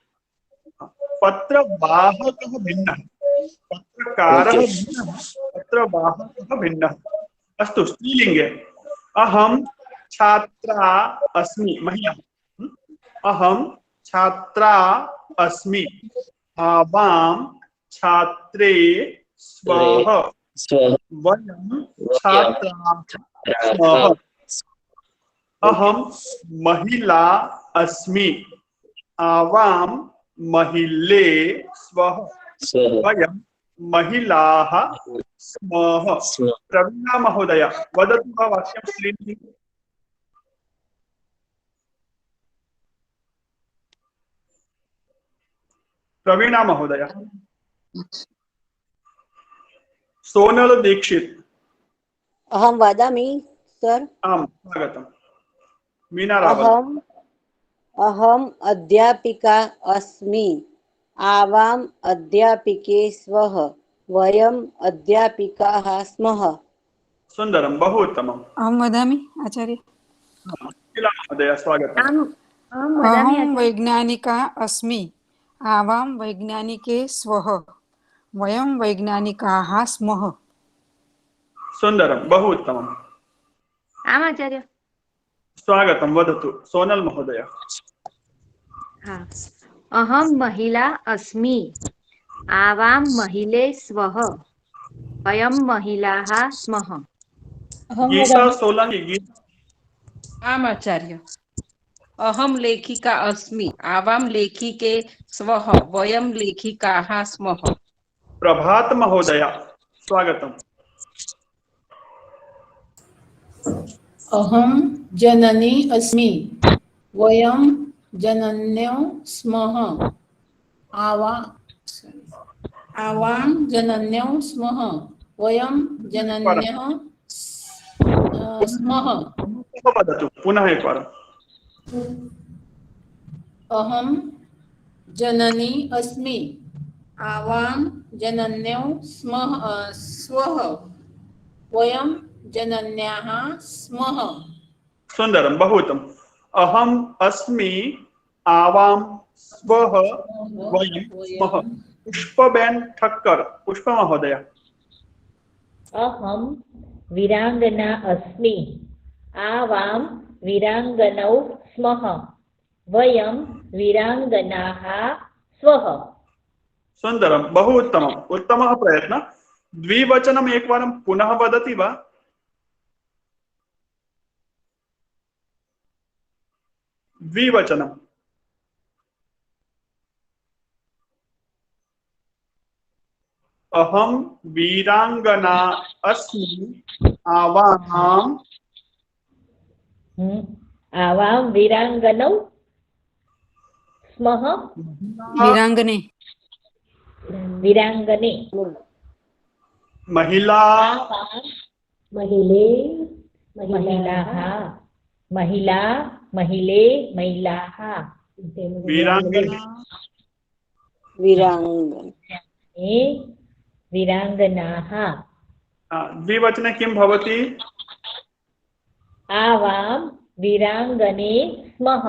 पत्रवाहकः भिन्नः, पत्रकारः भिन्नः, पत्रवाहकः भिन्नः। अस्तु। स्त्रीलिंगे अहं छात्रा अस्मि, महिला। अहं छात्रा अस्मि, आवां छात्रे स्वः, वयं छात्राः स्मः। अहं महिला अस्मि, आवां महिले स्वः, वयं महिलाः स्मः। प्रवीणा महोदय वदतु वा वाक्यं स्त्रीलिङ्गे। प्रवीणा महोदय। सोनल दीक्षित। अहं वदामि सर्। आम्, स्वागतम्। मीना रावल। अहम् अध्यापिका अस्मि, आवाम् अध्यापिके स्वः, वयम् अध्यापिकाः स्मः। सुन्दरं, बहु उत्तमम्। अहं वदामि आचार्य। किला महोदय, स्वागतम्। अहं वैज्ञानिका अस्मि, आवां वैज्ञानिके स्वः, वयं वैज्ञानिकाः स्मः। सुन्दरं, बहु उत्तमम्। आम् आचार्य। स्वागतं, वदतु सोनल महोदय। अहं महिला अस्मि, आवां महिले स्वः, वयं महिलाः स्मः। गीता सोलंकी। आम् आचार्य। अहं लेखिका अस्मि, आवां लेखिके स्वः, वयं लेखिकाः स्मः। प्रभात महोदय, स्वागतम्। अहं जननी अस्मि, वयं जनन्यो स्मः, आवां जनन्यौ स्मः वयं जनन्यः स्मः वदतु पुनः एकवारम्। अहं जननी अस्मि आवां जनन्यौ स्वः वयं जनन्याः स्मः। सुंदरम, बहु उत्तम। अहम अस्मि आवां स्वः वयं स्मः। पुष्पबेन ठक्कर, पुष्प महोदय। अहं वीरांगना अस्मि आवां वीरांगनौ स्मः वयं वीरांगनाः स्वः। सुंदरम, बहु उत्तमम्, उत्तमः प्रयत्न। द्विवचनम् एकवारं पुनः वदति वा? द्विवचनम्। अहम वीरांगना अस्मि आवां वीरांगनौ स्मः वीरांगने वीरांगने महिला महिले महिलाः महिला महिले महिलाः वीरांगना वीरांगनाः। द्विवचने किं भवति? आवां वीरांगने स्मः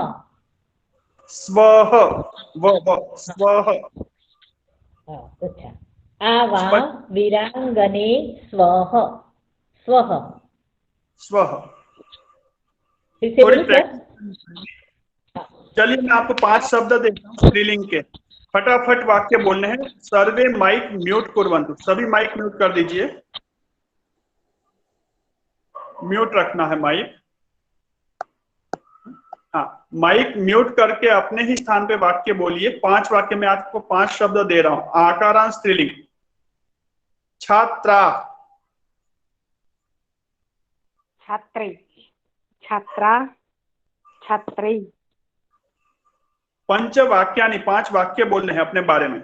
स्वः स्वः। अच्छा, आवां वीरांगने स्वः स्वः स्वः। चलिए मैं आपको 5 शब्द देता हूँ स्त्रीलिंग के, फटाफट वाक्य बोलने हैं। सर्वे माइक म्यूट कुर्वन्तु, सभी माइक म्यूट कर दीजिए, म्यूट रखना है माइक। हाँ, माइक म्यूट करके अपने ही स्थान पे वाक्य बोलिए। 5 वाक्य में आपको 5 शब्द दे रहा हूं। आकारांत स्त्रीलिंग। छात्रा, छात्री, छात्रा, छात्री। पंचवाक्यानि, 5 वाक्य बोलने हैं अपने बारे में।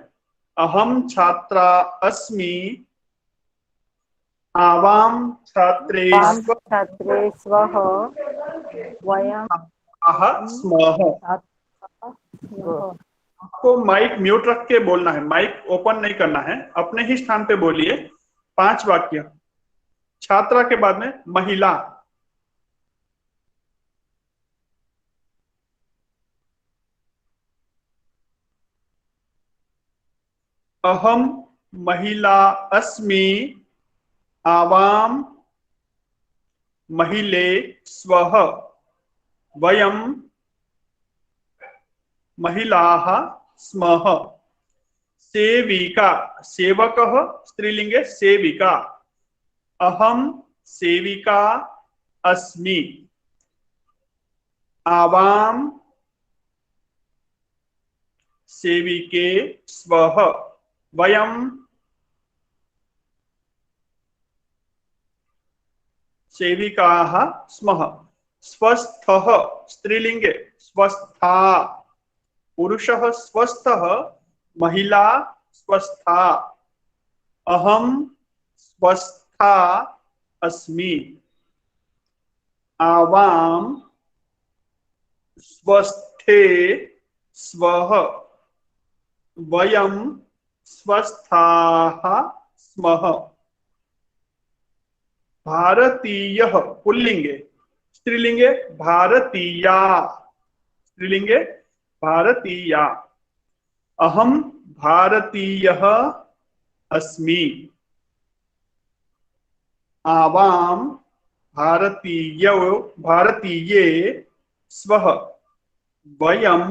अहम छात्रा अस्मि आवां छात्रे स्वः वयं स्मः। आपको माइक म्यूट रख के बोलना है, माइक ओपन नहीं करना है, अपने ही स्थान पे बोलिए। 5 वाक्य। छात्रा के बाद में महिला, अहम महिला अस्मि आवां महिले स्वः वयं महिलाः स्मः। सेविका, सेवकः स्त्रीलिंगे सेविका। अहम सेविका अस्मि आवां सेविके स्वः वयं सेविकाः स्मः। स्वस्थः स्त्रीलिंगे स्वस्था। पुरुषः स्वस्थः, महिला स्वस्था। अहम स्वस्था अस्मि आवां स्वस्थे स्वः वयं स्वस्थाः स्मः। भारतीयः पुल्लिंगे, स्त्रीलिंगे भारतीया, स्त्रीलिंगे भारतीया। अहम भारतीयः अस्मि आवां भारतीये स्वः वयं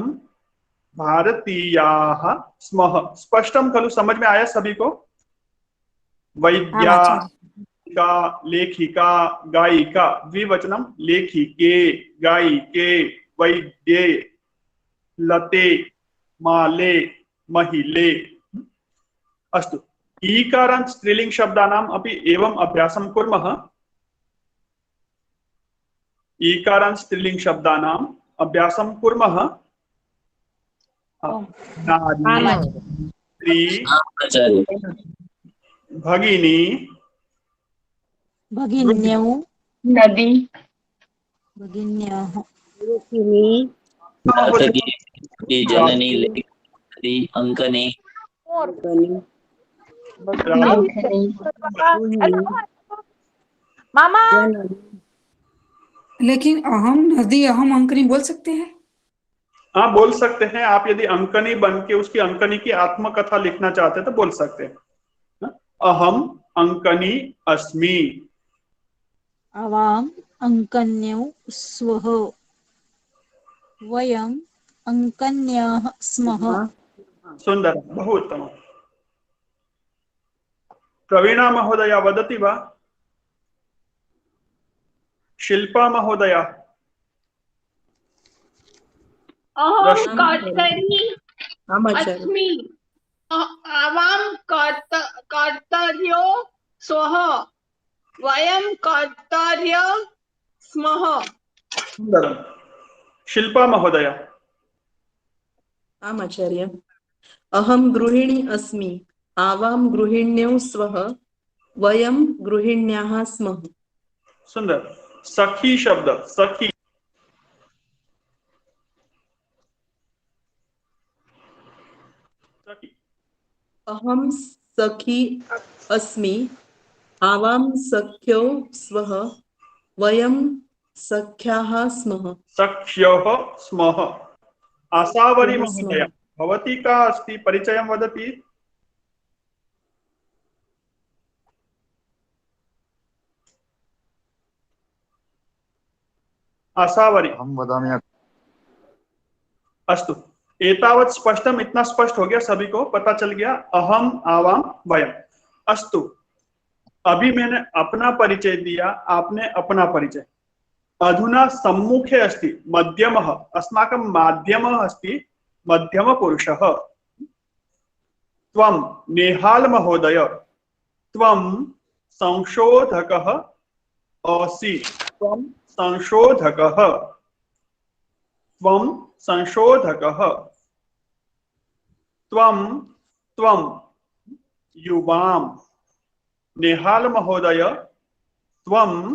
भारतीयाः स्मः। स्पष्टम खलु? समझ में आया सभी को? वैद्या, लेखिका, गायिका। द्विवचनम लेखिके, गायिके, वैद्ये, लते, माले, महिले। अस्तु, ईकारान्त स्त्रीलिंग शब्दानाम् अपि एवम् अभ्यासं कुर्मः। ईकारान्त स्त्रीलिंग शब्दानाम् अभ्यासं कुर्मः। नारी, स्त्री आचार्य भगिनी भगिन्यौ नदी भगिन्यः दातरी जननी लेखनी अंकनी लेखनी मामा लेकिन अहम नदी अहम अंकनी बोल सकते हैं। हाँ बोल सकते हैं आप, यदि अंकनी बन के उसकी अंकनी की आत्मकथा लिखना चाहते हैं तो बोल सकते हैं। अहम अंकनी अस्मि। आवाम् अङ्कन्यौ स्वः वयम् अङ्कन्याः स्मः। सुंदर, बहु उत्तम। प्रवीणा महोदया वदति वा? शिल्पा महोदया? अहं कर्तरी अस्मि। आवां कर्तर्यो स्वः वयं कर्तर्य स्मः। सुंदरम। शिल्पा महोदया? आम् आचार्य। अहं गृहिणी अस्मि। आवां गृहिण्यौ स्वः वयं गृहिण्याः स्मः। सुंदर। सखी शब्द, सखी। अहं सखी अस्मि। आवां सख्यौ स्वः वयं सख्याः स्मः। सख्यः स्मः। आशावरी सख्यः महोदया, स्मः। भवती का अस्ति परिचयं वदति? आशावरी? अहं वदामि। अस्तु, एतावत् स्पष्टम, इतना स्पष्ट हो गया, सभी को पता चल गया। अहम आवाम वयम। अस्तु, अभी मैंने अपना परिचय दिया, आपने अपना परिचय। अधुना सम्मुखे अस्ति मध्यमः, अस्माकं माध्यमः अस्ति मध्यमपुरुषः। त्वं नेहाल महोदय, त्वं संशोधकः असि। त्वं संशोधकः, त्वं संशोधकः। त्वं त्वं युवां। नेहाल महोदय त्वं,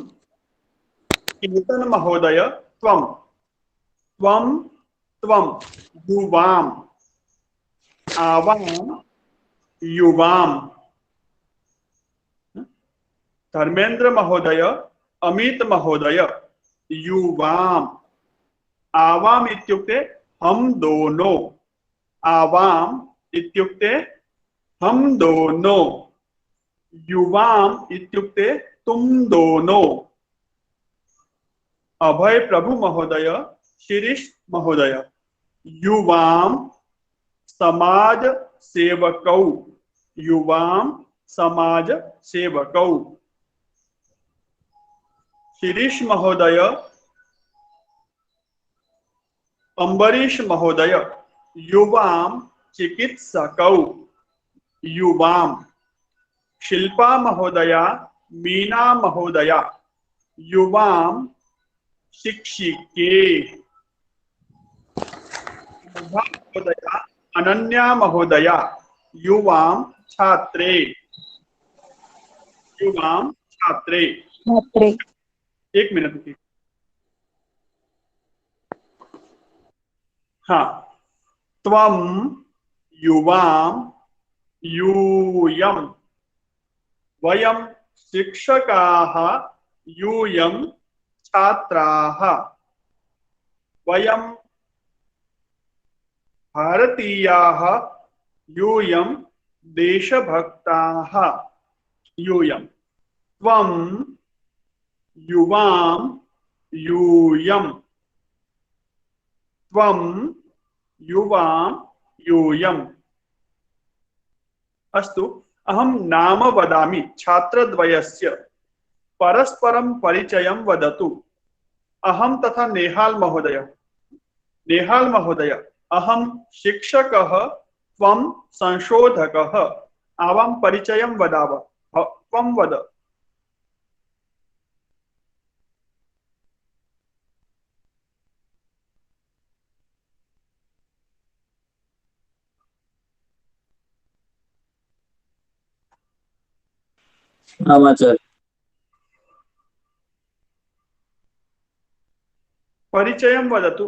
कीर्तन महोदय त्वं, त्वं त्वं युवां, आवां युवां। धर्मेंद्र महोदय, अमित महोदय युवां। आवाम इत्युक्ते हम दोनों। आवाम इत्युक्ते हम दोनों। युवाम इत्युक्ते तुम दोनों। अभय प्रभु महोदय, शिरीष महोदय युवाम समाज सेवकौ। युवाम समाज सेवकौ। शिरीष महोदय, अम्बरीश महोदय युवाम चिकित्सकौ। युवाम। शिल्पा महोदया, मीना महोदया युवाम शिक्षिके। महोदया, अनन्या महोदया युवाम छात्रे। युवाम छात्रे। एक मिनट रुकिए। हाँ, त्वं युवां यूयं। वयं शिक्षकाः यूयं छात्राः। वयं भारतीयाः यूयं देशभक्ताः। यूयं। त्वं युवां यूयं। त्वं युवां यूयम्। अस्तु, अहं नाम वदामि। छात्रद्वयस्य परस्परं परिचयं वदतु। अहं तथा नेहाल महोदय। नेहाल महोदय, अहं शिक्षकः, त्वं संशोधकः। आवां परिचयं वदाव। त्वं वद। आचार्य। परिचयं वदतु।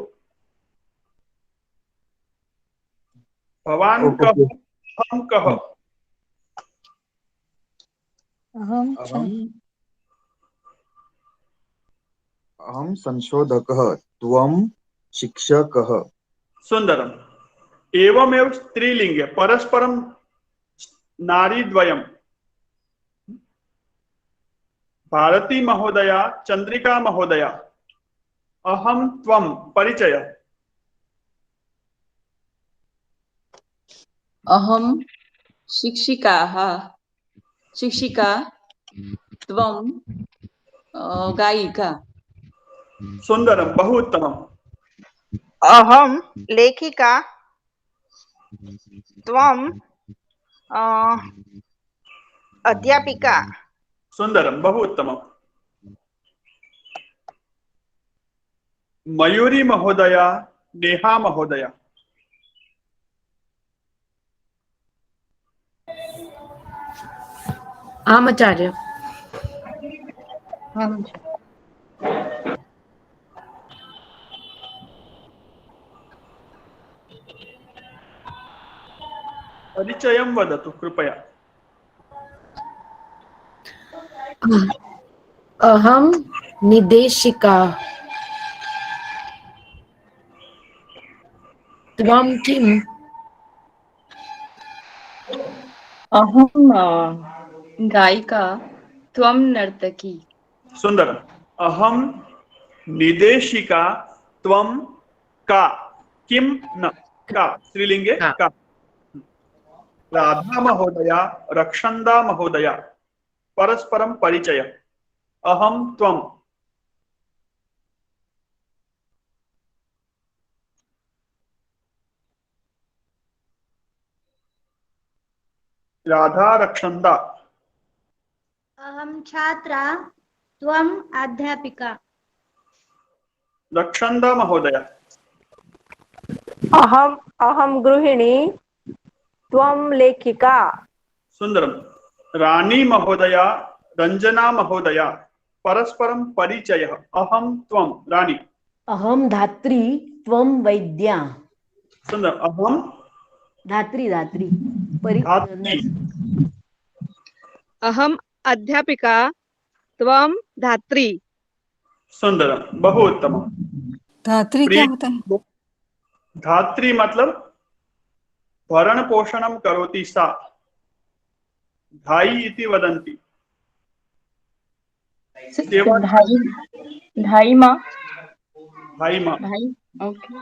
भवान् कः, अहं कः? अहं संशोधकः, त्वं शिक्षकः। सुन्दरम्। एवमेव स्त्रीलिंगे परस्परं नारीद्वयं, भारती महोदया, चंद्रिका महोदया, अहं त्वं, परिचय। अहं शिक्षिका त्वं गायिका। सुन्दरं, बहु उत्तमम्। अहं लेखिका त्वं अध्यापिका। सुन्दरं, बहु उत्तमम्। मयूरी महोदया, नेहा महोदया। आचार्य। परिचयं वदतु कृपया। अहं निदेशिका। त्वं किम्? अहं गायिका त्वं नर्तकी। सुन्दरम्। अहं निदेशिका, त्वं का, किं न, का स्त्रीलिंगे का। राधा महोदया, रक्षन्दा महोदया, परस्परं परिचय। अहं त्वं। राधा, रक्षन्दा। अहं छात्रा त्वम् अध्यापिका। रक्षन्दा महोदया। अहं गृहिणी त्वं लेखिका। सुन्दरं। रानी महोदया, रंजना महोदया, परस्परं परिचयः। अहं त्वं, रानी। अहं धात्री त्वं वैद्या। सुन्दरम्। अहं धात्री धात्री धात्री। अहम अध्यापिका त्वम धात्री। सुंदरम, बहु उत्तमम। धात्री क्या होता है? धात्री मतलब भरण पोषणं करोति सा, धाई इति वदन्ति। धाई माँ। ओके।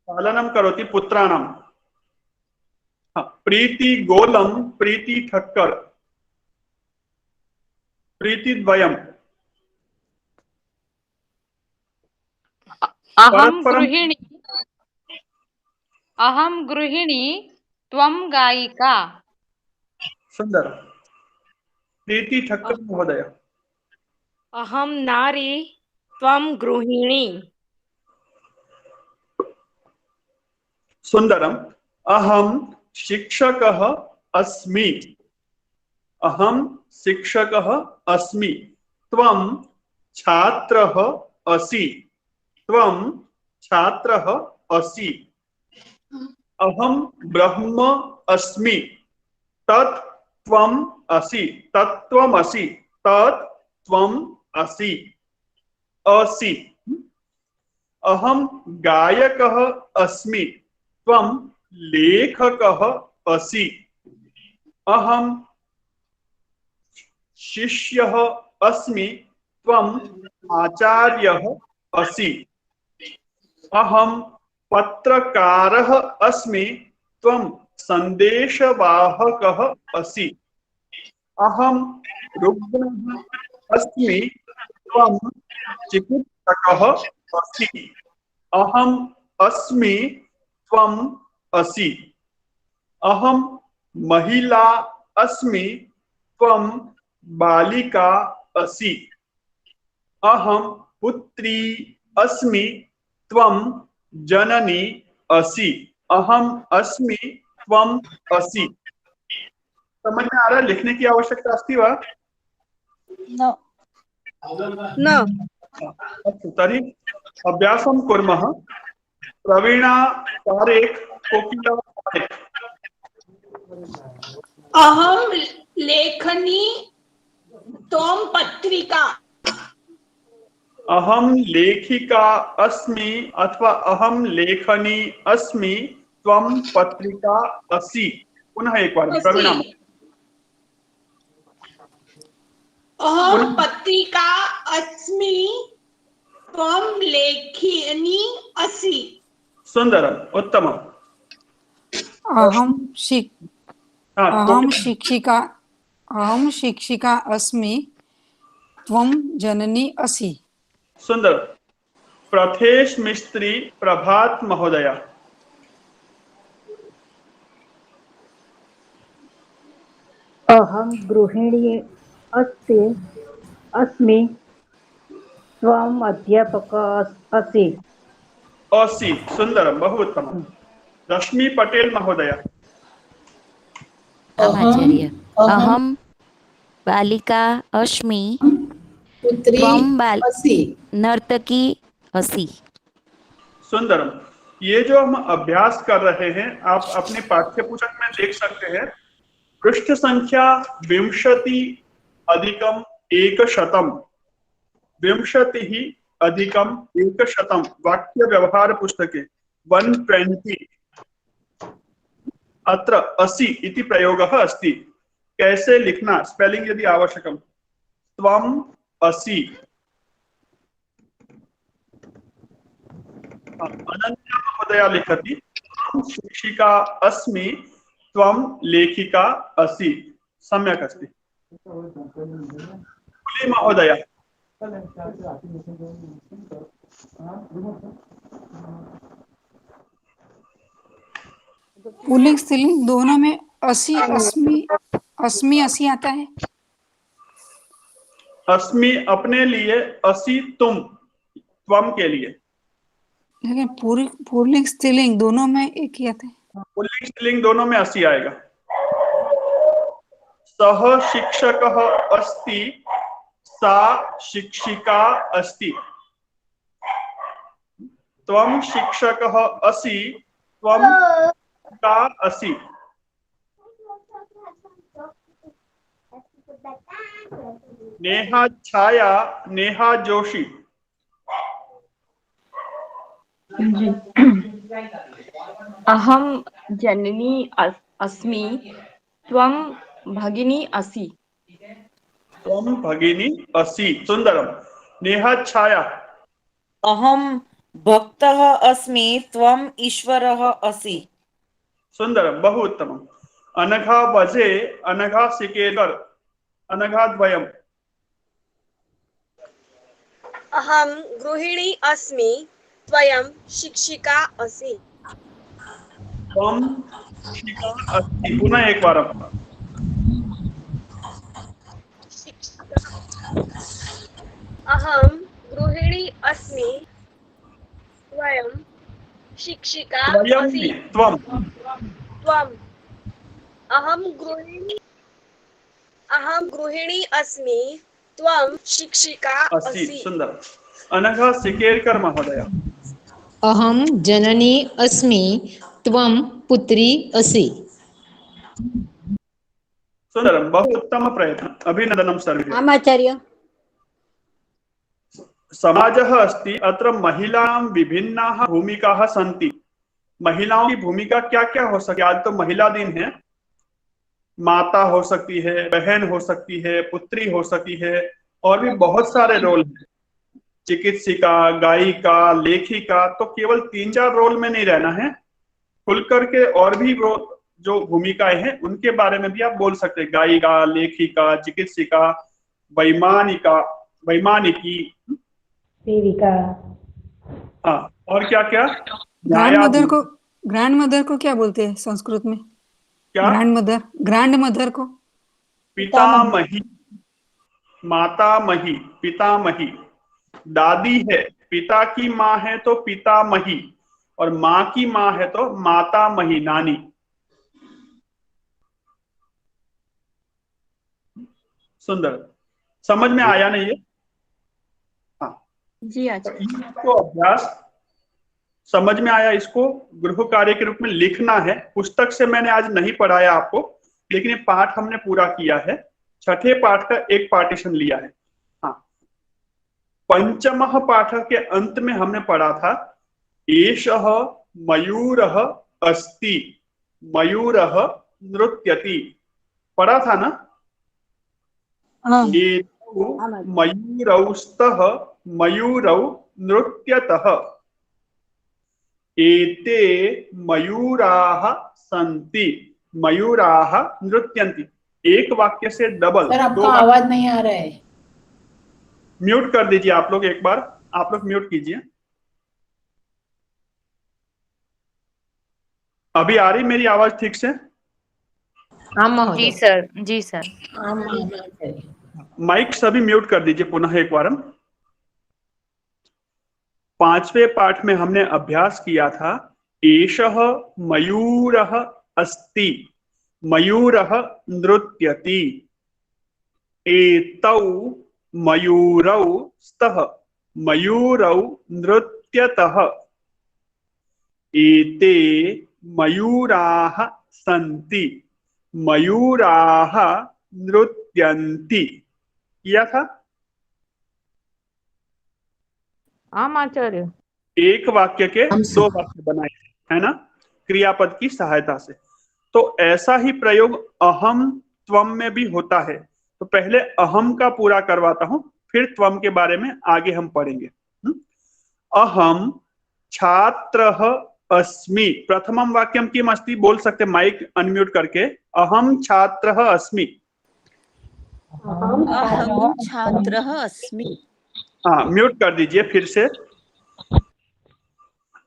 पालनं करोति पुत्राणां। प्रीति गोलम, प्रीति ठक्कर, प्रीति द्वयम। अहं गृहिणी त्वं गायिका। सुंदर। प्रीति ठक्कर महोदय। अहम नारी त्वम गृहिणी। सुंदरम। अहम शिक्षकः अस्मि। अहम शिक्षकः अस्मि। त्वं छात्रः असि। त्वं छात्रः असि। अहम ब्रह्म अस्मि। तत् त्वं असि। तत् त्वं असि। तत् त्वं असि। असि। अहम गायकः अस्मि। त्वं लेखकः असि। अहम शिष्यः अस्मि। त्वं आचार्यः असि। अहम पत्रकारः अस्मि। त्वं संदेशवाहकः असि। अहम रुग्णः अस्मि। त्वं चिकित्सकः असि। अहम अस्मि। त्वं असि। अहम महिला अस्मि। त्वं बालिका असि। अहम पुत्री अस्मि। त्वं जननी असि। अहम अस्मि। त्वं असि। समझ में आ रहा है? लिखने की आवश्यकता अस्ति वा? न अस्तु, तर्हि अभ्यासं कुर्मः। प्रवीणा पारेख, कोकिला पारेख। अहम लेखनी त्वं पत्रिका। अहम लेखिका अस्मि अथवा अहम लेखनी अस्मि, त्वं पत्रिका असि। पुनः एक बार प्रवीणा। अहम पत्रिका अस्मि त्वं लेखनी असि। सुंदरम, उत्तमम्। अहम शिक्षिका अस्मि, त्वं जननी असि। सुंदर। प्रथेश मिस्त्री प्रभात महोदया। अहम गृहिणी अस्मि, त्वं अध्यापक असि। असि, सुंदरम, बहु उत्तमम्। रश्मि पटेल महोदया। आचार्य, अहम बालिका अस्मि, त्वं नर्तकी असि। सुंदरम। ये जो हम अभ्यास कर रहे हैं, आप अपने पाठ्यपुस्तक में देख सकते हैं। पृष्ठ संख्या 20 अधिकम 100, 20 अधिकम 100 वाक्य व्यवहार पुस्तके 120। अत्र असि इति प्रयोगः अस्ति। कैसे लिखना, स्पेलिंग यदि आवश्यकम्। त्वम् असि। अनन्या महोदया लिखति, अहं शिक्षिका अस्मि, त्वं लेखिका असि। सम्यक् अस्ति। कुली महोदया। पुल्लिंग स्त्रीलिंग दोनों में असि अस्मि असी आता है। अस्मि अपने लिए, असि तुम, त्वम के लिए। लेकिन पुल्लिंग स्त्रीलिंग दोनों में एक ही आता है। पुल्लिंग स्त्रीलिंग दोनों में असि आएगा। सः शिक्षकः अस्ति, सा शिक्षिका अस्ति। त्वं शिक्षकः असि, त्वं शिक्षिका असि। नेहा छाया, नेहा जोशी। अहम जननी अस्मि, त्वं भगिनी असि। त्वं भगिनी असि, सुंदरम। नेहा छाया। अहम भक्तः अस्मि, त्वं ईश्वरः असि। सुंदरम, बहु उत्तमम्। अनघा वजे, अनघा सिकेलकर, अनघा द्वयम्। अहम गृहिणी अस्मि, त्वं शिक्षिका असि। त्वं शिक्षिका अस्ति। पुनः एक बार। अहम गृहिणी अस्मि, त्वं शिक्षिका असि। त्वं। अहम गृहिणी अस्मि, त्वं शिक्षिका असि। सुंदर। अनघा सिकेलकर महोदया। अहम जननी अस्मि, त्वं पुत्री असि। सुंदरम, बहु उत्तम प्रयत्न, अभिनंदनम सर्वे। आम् आचार्य। समाजः अस्ति, अत्र महिलानां विभिन्नाः भूमिकाः सन्ति। महिलाओं की भूमिका क्या क्या हो सकती है? आज तो महिला दिन है। माता हो सकती है, बहन हो सकती है, पुत्री हो सकती है, और भी बहुत सारे रोल हैं। चिकित्सिका, गायिका, लेखिका, तो केवल 3-4 रोल में नहीं रहना है। खुल करके और भी जो भूमिकाएं हैं उनके बारे में भी आप बोल सकते हैं। गायिका, लेखिका, चिकित्सिका, वैमानिकी, सेविका। हाँ, और क्या क्या? ग्रैंड मदर को क्या बोलते हैं संस्कृत में? क्या? ग्रैंड मदर को पितामही, मातामही, पितामही। दादी है, पिता की माँ है तो पितामही, और माँ की माँ है तो मातामही, नानी। सुंदर, समझ में आया नहीं है? जी अच्छा। इसको अभ्यास समझ में आया? इसको गृह कार्य के रूप में लिखना है। पुस्तक से मैंने आज नहीं पढ़ाया आपको, लेकिन ये पाठ हमने पूरा किया है। छठे पाठ का एक पार्टीशन लिया है। हाँ, पंचमः पाठ के अंत में हमने पढ़ा था एषः मयूरः अस्ति मयूरः नृत्यति, पढ़ा था ना? मयूरौस्तः मयूरौ नृत्यतः एते मयूराः सन्ति मयूराः नृत्यन्ति। एक वाक्य से डबल। सर आपका आवाज नहीं आ रहा है। म्यूट कर दीजिए आप लोग, एक बार आप लोग म्यूट कीजिए। अभी आ रही मेरी आवाज ठीक से? जी सर, जी सर। माइक सभी म्यूट कर दीजिए पुनः एक बार। पांचवें पाठ में हमने अभ्यास किया था एषः मयूरः अस्ति मयूरः नृत्यति एतौ मयूरौ स्तः मयूरौ नृत्यतः एते मयूराः सन्ति मयूराः नृत्यन्ति। किया था? आम आचार्य। एक वाक्य के दो वाक्य बनाए है ना, क्रियापद की सहायता से। तो ऐसा ही प्रयोग अहम त्वम में भी होता है। तो पहले अहम का पूरा करवाता हूं, फिर त्वम के बारे में आगे हम पढ़ेंगे। अहम छात्रः अस्मि। प्रथमम वाक्यम किम अस्ति? बोल सकते माइक अनम्यूट करके। अहम छात्रः अस्मि। अहम छात्रः अस्मि। हाँ, म्यूट कर दीजिए फिर से।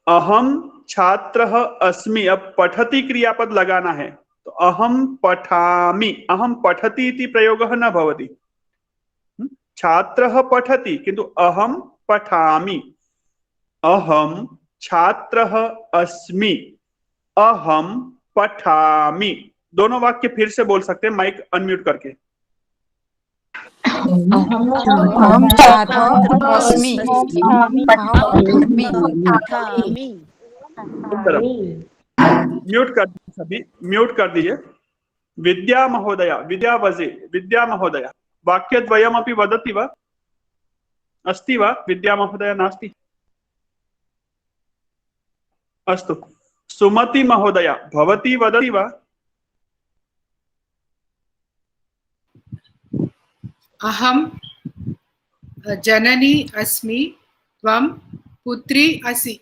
अहम छात्रः अस्मि। अब पठति क्रियापद लगाना है, तो अहम पठामि। अहम पठति इति प्रयोगः न भवति। छात्रः पठति किंतु अहम पठामि। अहम छात्रः अस्मि अहम पठामि। दोनों वाक्य फिर से बोल सकते हैं माइक अनम्यूट करके। अहम छात्रः अस्मि पठामि। म्यूट कर दीजिए सभी, म्यूट कर दीजिए। विद्या महोदया, विद्या वजे, विद्या महोदया वाक्यद्वयमपि वदति वा? अस्ति वा? विद्या महोदया नास्ति? अस्तु। सुमति महोदया भवती वदति वा? अहम जननी अस्मि त्वं पुत्री असि।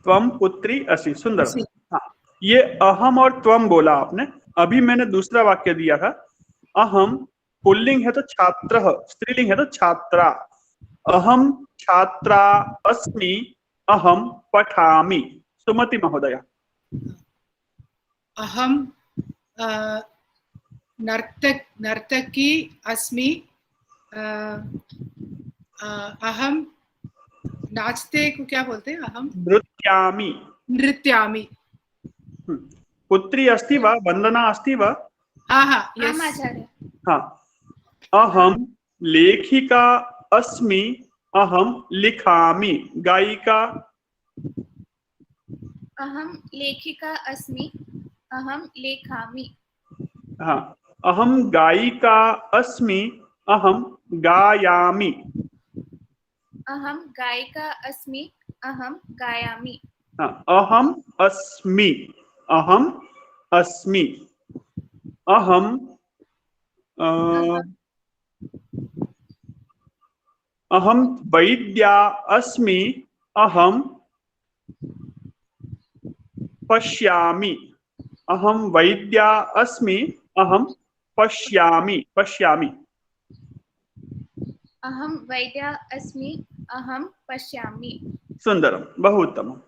त्वं पुत्री असि। सुंदर। हाँ, ये अहम और त्वम बोला आपने। अभी मैंने दूसरा वाक्य दिया था। अहम पुल्लिंग है तो छात्रः, स्त्रीलिंग है तो छात्रा। अहम छात्रा अस्मि अहम पठामि। सुमति महोदया। अहम नर्तकी अस्मि। अहम नाचते को क्या बोलते हैं? अहम नृत्यामि। नृत्यामि। पुत्री अस्ति वा? वंदना अस्ति वा? हाँ, हाँ। अहम लेखिका अस्मि अहम लिखामि। गायिका। अहम लेखिका अस्मि अहम लेखामि। हाँ। अहम गायिका अस्मि अहम गायामि। अहम गायिका अस्मि अहम गायामि। हाँ। अहम अस्मि अहम अस्मि। अहम अहम वैद्या अस्मि अहम पश्यामि। अहम वैद्या अस्मि अहम पश्यामि। पश्यामि। अहम वैद्या अस्मि अहम पश्यामि। सुंदरम, बहु उत्तमम्।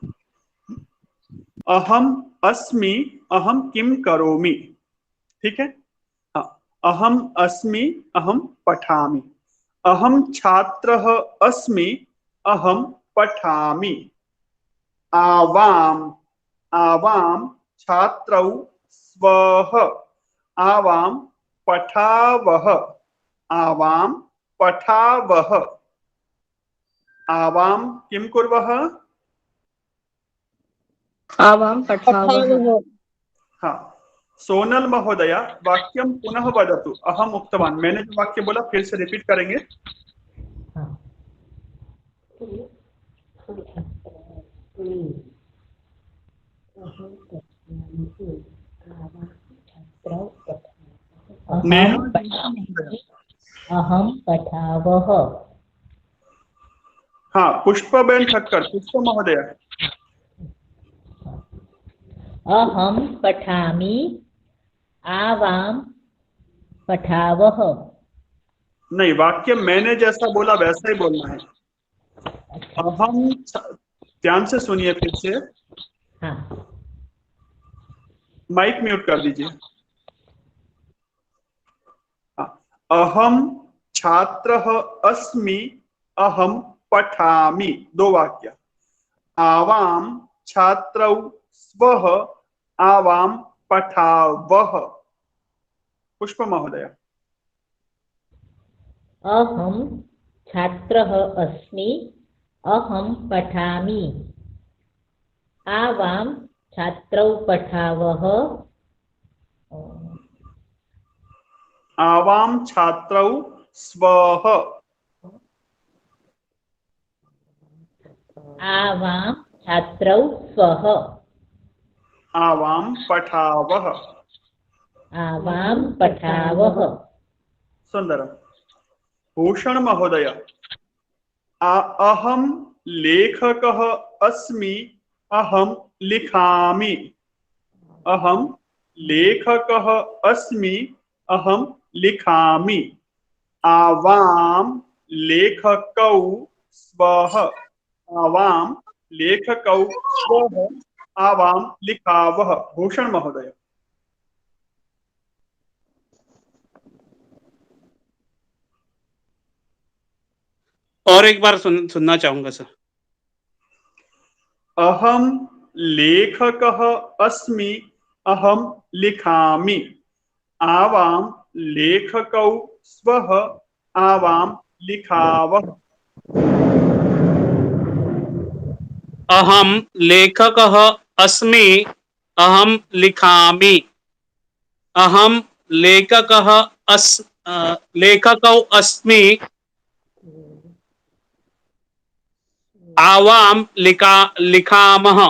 अहम अस्मि अहम किम करोमि। ठीक है। हाँ। अहम अस्मि अहम पठामि। अहम छात्रः अस्मि अहम पठामि। आवाम आवाम छात्रौ स्वः आवाम पठावः। आवां पठावः। आवां किं कुर्वः? आवां पठावः। हाँ, सोनल महोदय वाक्यम पुनः वदतु। अहम उक्तवान, मैंने जो वाक्य बोला फिर से रिपीट करेंगे। अहम पठावः। हाँ, पुष्पबेन ठक्कर, पुष्प महोदय। अहम पठामि, आवां पठावः। नहीं, वाक्य मैंने जैसा बोला वैसा ही बोलना है। अहम, ध्यान से सुनिए फिर से। हाँ। माइक म्यूट कर दीजिए। अहम छात्रः अस्मि, अहम पठामि। दो वाक्य। आवां छात्रौ स्वः, आवां पठावः। पुष्प महोदय। अहम छात्रः अस्मि, अहम पठामि, आवां छात्रौ पठावः। आवां छात्रौ स्वः, आवां छात्रौ स्वः, आवां पठावः। आवां पठावः। सुंदरम। भूषण महोदय। अहम लेखकः अस्मि, अहम लिखामि। अहम लेखकः अस्मि, अहम लिखामि। आवां लेखकौ स्वः, आवां लेखकौ स्वः, आवां लिखावः। भूषण महोदय। और एक बार सुनना चाहूंगा सर। अहम लेखकः अस्मि, अहम लिखामि। आवां लेखकौ स्वः, आवां लिखावः। अहम लेखकः अस्मि, अहम लिखामि। अहम लेखकः लेखकौ अस्मि, आवां लिखामः।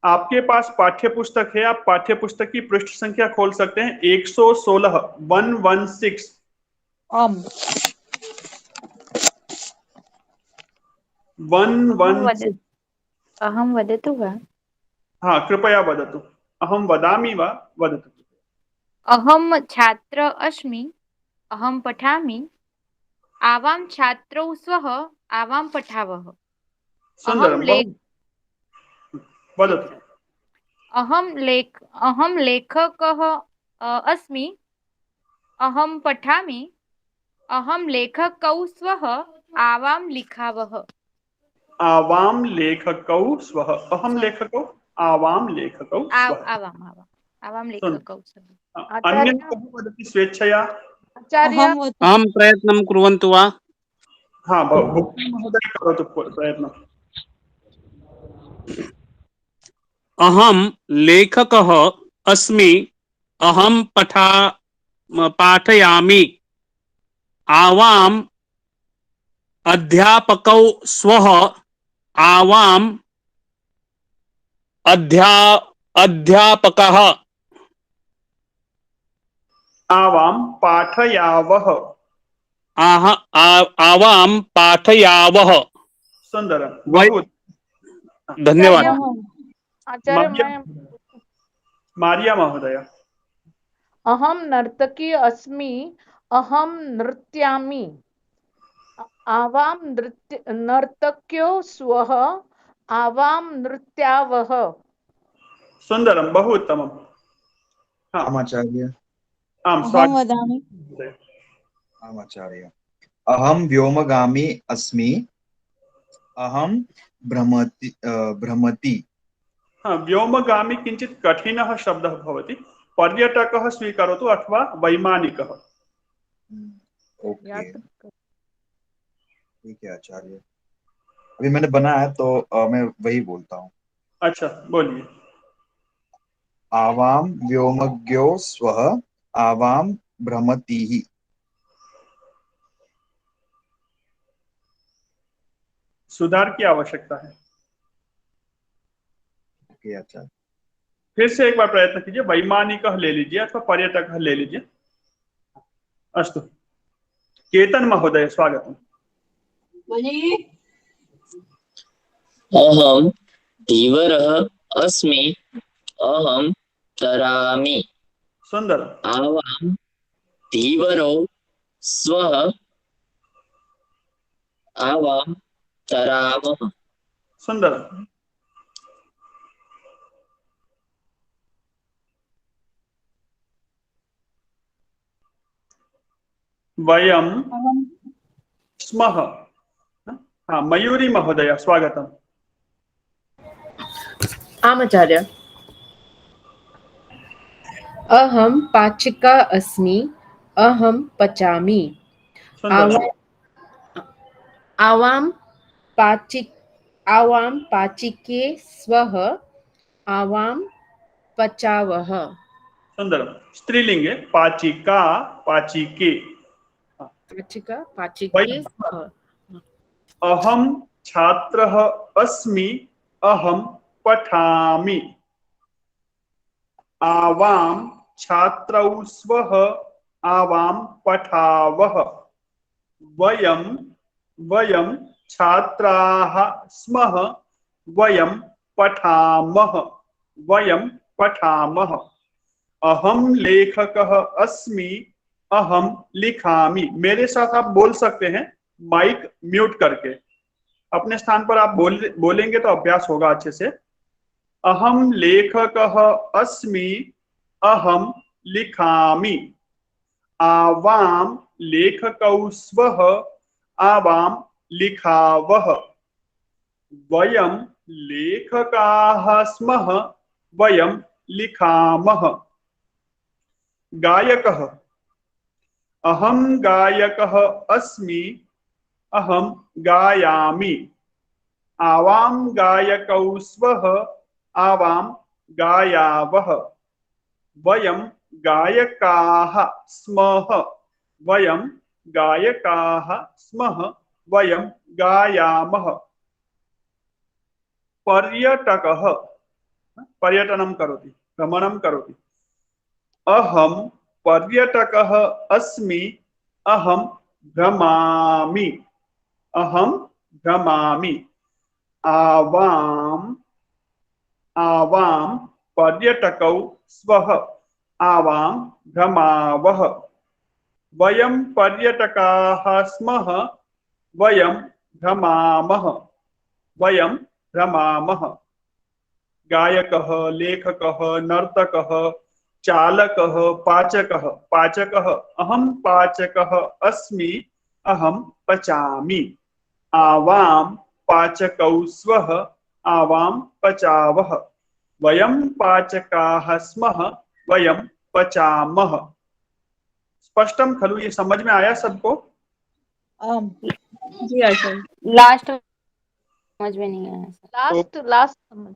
आपके पास पाठ्य पुस्तक है, आप पाठ्य पुस्तक की पृष्ठ संख्या खोल सकते हैं। 116 116। आम 116। अहं वदतु वा? हाँ, कृपया वदतु। अहं वदामि वा वदतु। अहं छात्र अस्मि, अहं पठामि, आवां छात्रौ स्वः, आवां पठावः। सुंदरम। वदतु। अहं लेखकः अस्मि, अहं पठामि, अहं लेखकौ स्वः, आवां लिखावः। आवां लेखकौ स्वः, अहं लेखकौ, आवां लेखकौ स्वः। आवां लेखकौ स्वः। अन्यः कः वदति स्वेच्छया? अहं प्रयत्नं कुर्वन्तु वा? हाँ, भूषण महोदय करोतु प्रयत्नं। अहं लेखकः अस्मि, अहं पाठयामि। आवां अध्यापकौ स्वः, आवां अध्यापकः। आवां पाठयावः। आवां पाठयावः। सुंदरम, बहुत धन्यवाद। मारिया महोदय। अहम नर्तकी अस्मि, अहम नृत्यामि। आवां नर्तक्यो स्वः, आवां नृत्यावः। सुंदरम, बहु उत्तमम्। हाँ, आचार्य। आम अहं स्वागतम्। वदामि। आचार्य। अहम व्योमगामी अस्मि, अहम भ्रमति। हाँ, व्योमगामी किंचित कठिनः शब्दः भवति। पर्यटकः स्वीकरोतु अथवा वैमानिकः। ओके, ठीक है आचार्य। अभी मैंने बनाया तो मैं वही बोलता हूँ। अच्छा, बोलिए। आवाम व्योमज्ञो स्वः, आवाम भ्रमतिः। सुधार की आवश्यकता है। ओके आचार्य। फिर से एक बार प्रयत्न कीजिए, वैमानिकः ले लीजिए अथवा पर्यटकः ले लीजिए। अस्तु, केतन महोदय स्वागतम्। अहम धीवरः अस्मि, अहम तरामि। सुंदर। आवाम धीवरो स्वः, आवाम तरामः। सुंदर। वयम स्मः। हाँ, मयूरी महोदय स्वागतम्। आचार्य। अहम पाचिका अस्मि, अहम पचामि। आवाम पाचिके स्वः, आवाम पचावः। सुंदर। स्त्रीलिंगे पाचिका पाचिके। पाचिका पाचिके स्वः। अहम छात्रः अस्मि, अहम पठामि। आवाम छात्रौ स्वः, आवाम पठावः। वयम छात्राः स्मः, वयम पठामः। अहम लेखकः अस्मि, अहम लिखामि। मेरे साथ आप बोल सकते हैं माइक म्यूट करके। अपने स्थान पर आप बोलेंगे तो अभ्यास होगा अच्छे से। अहम लेखकः अस्मि, अहम लिखामि। आवाम लेखकौ स्वः, आवाम लिखावः। वयम लेखकाः स्मः, वयम लिखामः। गायकः। अहम गायकः अस्मि, अहम गायामि। आवाम गायकौ स्वः, आवाम गायावः। वयम गायकाः स्मः, वयम गायकाः स्मः, वयम गायामः। पर्यटकः पर्यटनं करोति, भ्रमणं करोति। अहम पर्यटकः अस्मि, अहम भ्रमामि। अहम भ्रमामि। आवाम पर्यटकौ स्वः, आवाम भ्रमावः। वयम पर्यटकाः स्मः, वयम भ्रमामः। गायकः, लेखकः, नर्तकः, चालकः, पाचकः। अहम पाचकः अस्मि, अहम पचामि। आवाम पाचकौ स्वः, आवाम पचावः। वयम पाचकाः स्मः, वयम पचामः। स्पष्टम खलु? ये समझ में आया सबको? जी आचार्य। लास्ट समझ में नहीं आया। लास्ट समझ।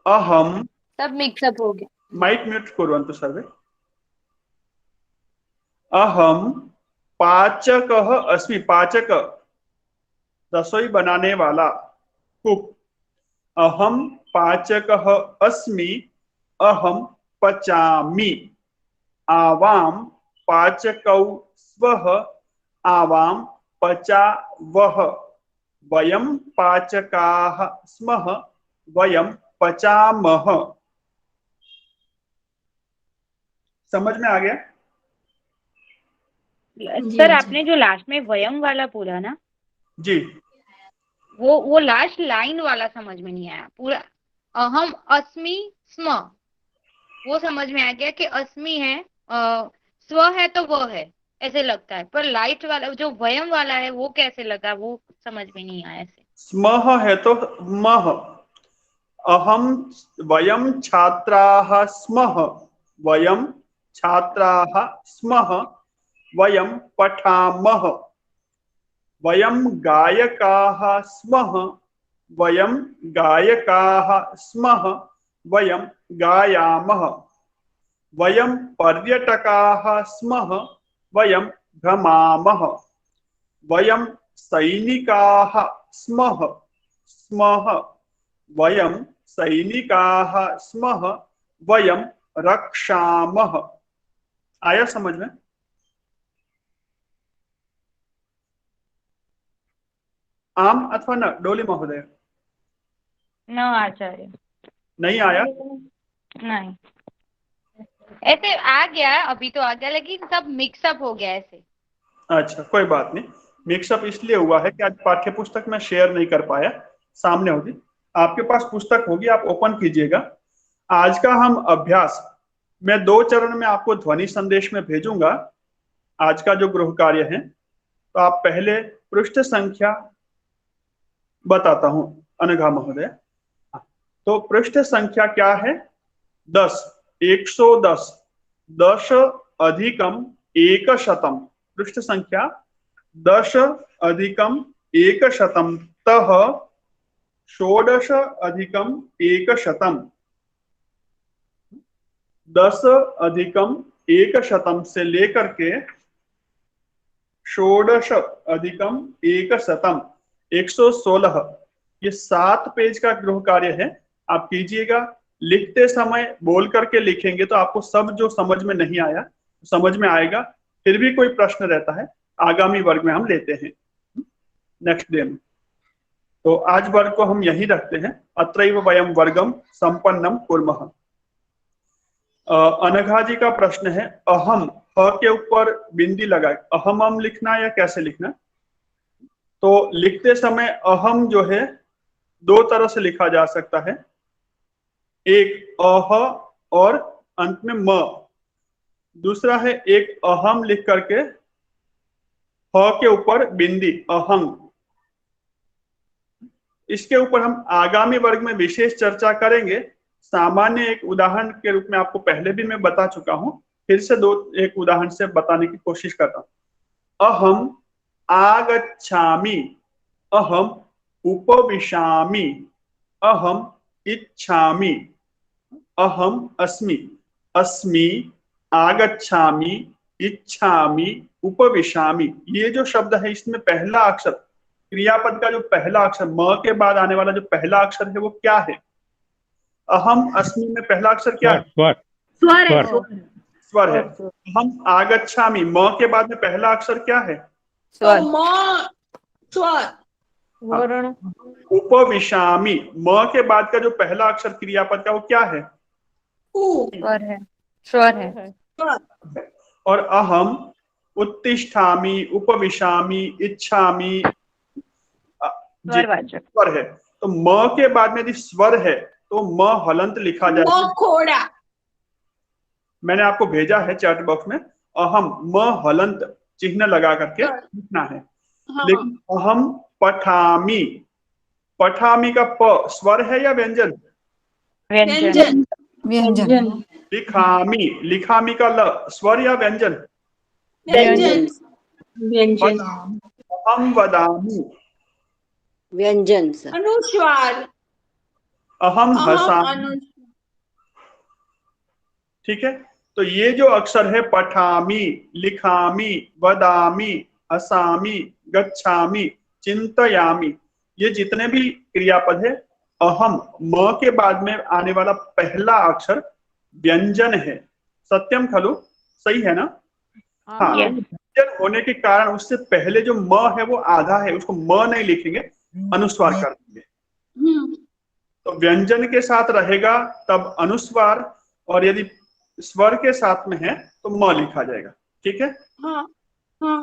अहम सब मिक्सअप हो गया। माइक म्यूट कुर्वन्तु सर्वे। अहम पाचकः अस्मि। पाचक रसोई बनाने वाला, कुक। अहम पाचकः अस्मि, अहम पचामि। आवाम पाचकौ स्वः, आवाम पचावः। वयम पाचकाः स्मः, वयम पचामः। समझ में आ गया? सर आपने जो लास्ट में वयम वाला बोला ना, जी, वो लास्ट लाइन वाला समझ में नहीं आया पूरा। अहम अस्मि स्म, वो समझ में आ गया कि अस्मि है, स्व है तो वो है ऐसे लगता है, पर लाइट वाला जो वयम वाला है वो कैसे लगा, वो समझ में नहीं आया ऐसे। स्मः है तो मह, अहम वयम छात्राः स्मः, वयम छात्राः स्मः, वयम पठामः, वयम गायकाः स्मः, वयम गायकाः स्मः, वयम गायामः, वयम पर्यटकाः स्मः, वयम भ्रमामः, वयम सैनिकाः स्मः, वयम सैनिकाः स्मः, वयम रक्षामः। आया समझ में? आम अथवा न? डोली महोदय न आचार्य। नहीं आया? नहीं, ऐसे आ गया, अभी तो आ गया, लेकिन सब मिक्सअप हो गया ऐसे। अच्छा, कोई बात नहीं। मिक्सअप इसलिए हुआ है कि आज पाठ्य पुस्तक में शेयर नहीं कर पाया, सामने होगी। आपके पास पुस्तक होगी, आप ओपन कीजिएगा। आज का हम अभ्यास मैं 2 चरण में आपको ध्वनि संदेश में भेजूंगा। आज का जो गृह कार्य है, तो आप पहले पृष्ठ संख्या बताता हूं अनघा महोदय। तो पृष्ठ संख्या क्या है? 10, 110, 10 अधिकम 100, पृष्ठ संख्या 10 अधिकम 100 तः 16 अधिकम 100, 10 अधिकम 100 से लेकर के 16 अधिकम 100, 116, ये 7 पेज का गृह कार्य है। आप कीजिएगा। लिखते समय बोल करके लिखेंगे तो आपको सब जो समझ में नहीं आया समझ में आएगा। फिर भी कोई प्रश्न रहता है आगामी वर्ग में हम लेते हैं, नेक्स्ट डे में। तो आज वर्ग को हम यही रखते हैं। अत्रैव वयम वर्गम संपन्नम कुर्मः। अनघा जी का प्रश्न है, अहम, ह के ऊपर बिंदी लगा, अहम लिखना या कैसे लिखना? तो लिखते समय अहम जो है 2 तरह से लिखा जा सकता है, एक अह और अंत में म। दूसरा है एक अहम लिख करके ह के ऊपर बिंदी, अहम। इसके ऊपर हम आगामी वर्ग में विशेष चर्चा करेंगे। सामान्य एक उदाहरण के रूप में आपको पहले भी मैं बता चुका हूं, फिर से एक उदाहरण से बताने की कोशिश करता हूं। अहम आगच्छामि, अहम उपविशामि, अहम इच्छामि, अहम अस्मि, अस्मि, आगच्छामि, इच्छामि, उपविशामि। ये जो शब्द है इसमें पहला अक्षर, क्रियापद का जो पहला अक्षर, म के बाद आने वाला जो पहला अक्षर है वो क्या है? अहम अस्मि में पहला अक्षर क्या है? स्वर है। अहम आगच्छामि, म के बाद में पहला अक्षर क्या है? वर्ण। उपविशामि, म के बाद का जो पहला अक्षर क्रियापद का वो क्या है? स्वर है। स्वर है। और अहम उत्तिष्ठामि, उपविशामि, इच्छामि, स्वर है। तो म के बाद में यदि स्वर है तो म हलंत लिखा जाएगा। मैंने आपको भेजा है चैट बॉक्स में, अहम म हलंत चिन्ह लगा करके लिखना है। लेकिन अहम पठामि, पठामि का प स्वर है या व्यंजन? व्यंजन। व्यंजन। लिखामि, लिखामि का ल स्वर या व्यंजन? व्यंजन। अहम वदामि, व्यंजन। अनुस्वार। अहम हसामि। ठीक है, तो ये जो अक्षर है पठामि, लिखामि, वदामि, हसामि, गच्छामि, चिंतयामि, ये जितने भी क्रियापद है, अहम म के बाद में आने वाला पहला अक्षर व्यंजन है। सत्यम खलु? सही है ना? हाँ, व्यंजन होने के कारण उससे पहले जो म है वो आधा है, उसको म नहीं लिखेंगे, अनुस्वार कर देंगे। तो व्यंजन के साथ रहेगा तब अनुस्वार, और यदि स्वर के साथ में है तो म लिखा जाएगा। ठीक है, हाँ हाँ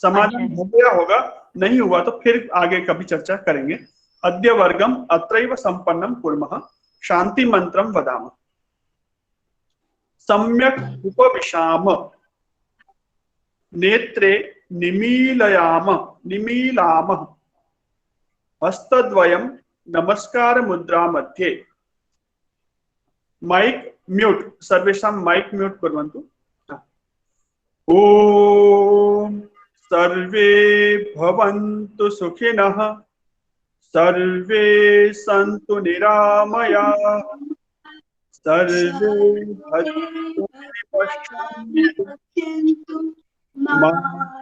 समाधान हो गया होगा, नहीं हुआ तो फिर आगे कभी चर्चा करेंगे। अद्य वर्गम अत्रैव संपन्नम कुर्मः, शांति मंत्रम वदामः। सम्यक् उपविशाम, नेत्रे निमीलाम, हस्तद्वयं नमस्कार मुद्रा मध्ये। माइक म्यूट, सर्वेषां माइक म्यूट कुर्वन्तु। ओम सर्वे भवन्तु सुखिनः, सर्वे सन्तु निरामयाः, सर्वे भद्राणि पश्यन्तु मा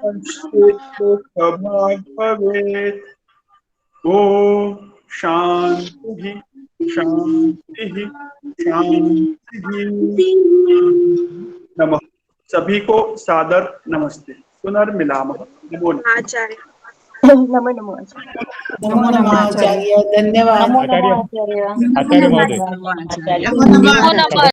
कश्चित् दुःखभाग् भवेत्। ओम शांति शांति शांति। नमः। सभी को सादर नमस्ते। पुनर्मिलामः। नमो नमः। आचार्य नमो नमो नमो नमः आचार्य, धन्यवाद नमो नमो आचार्य आचार्य महोदय। नमो नमः।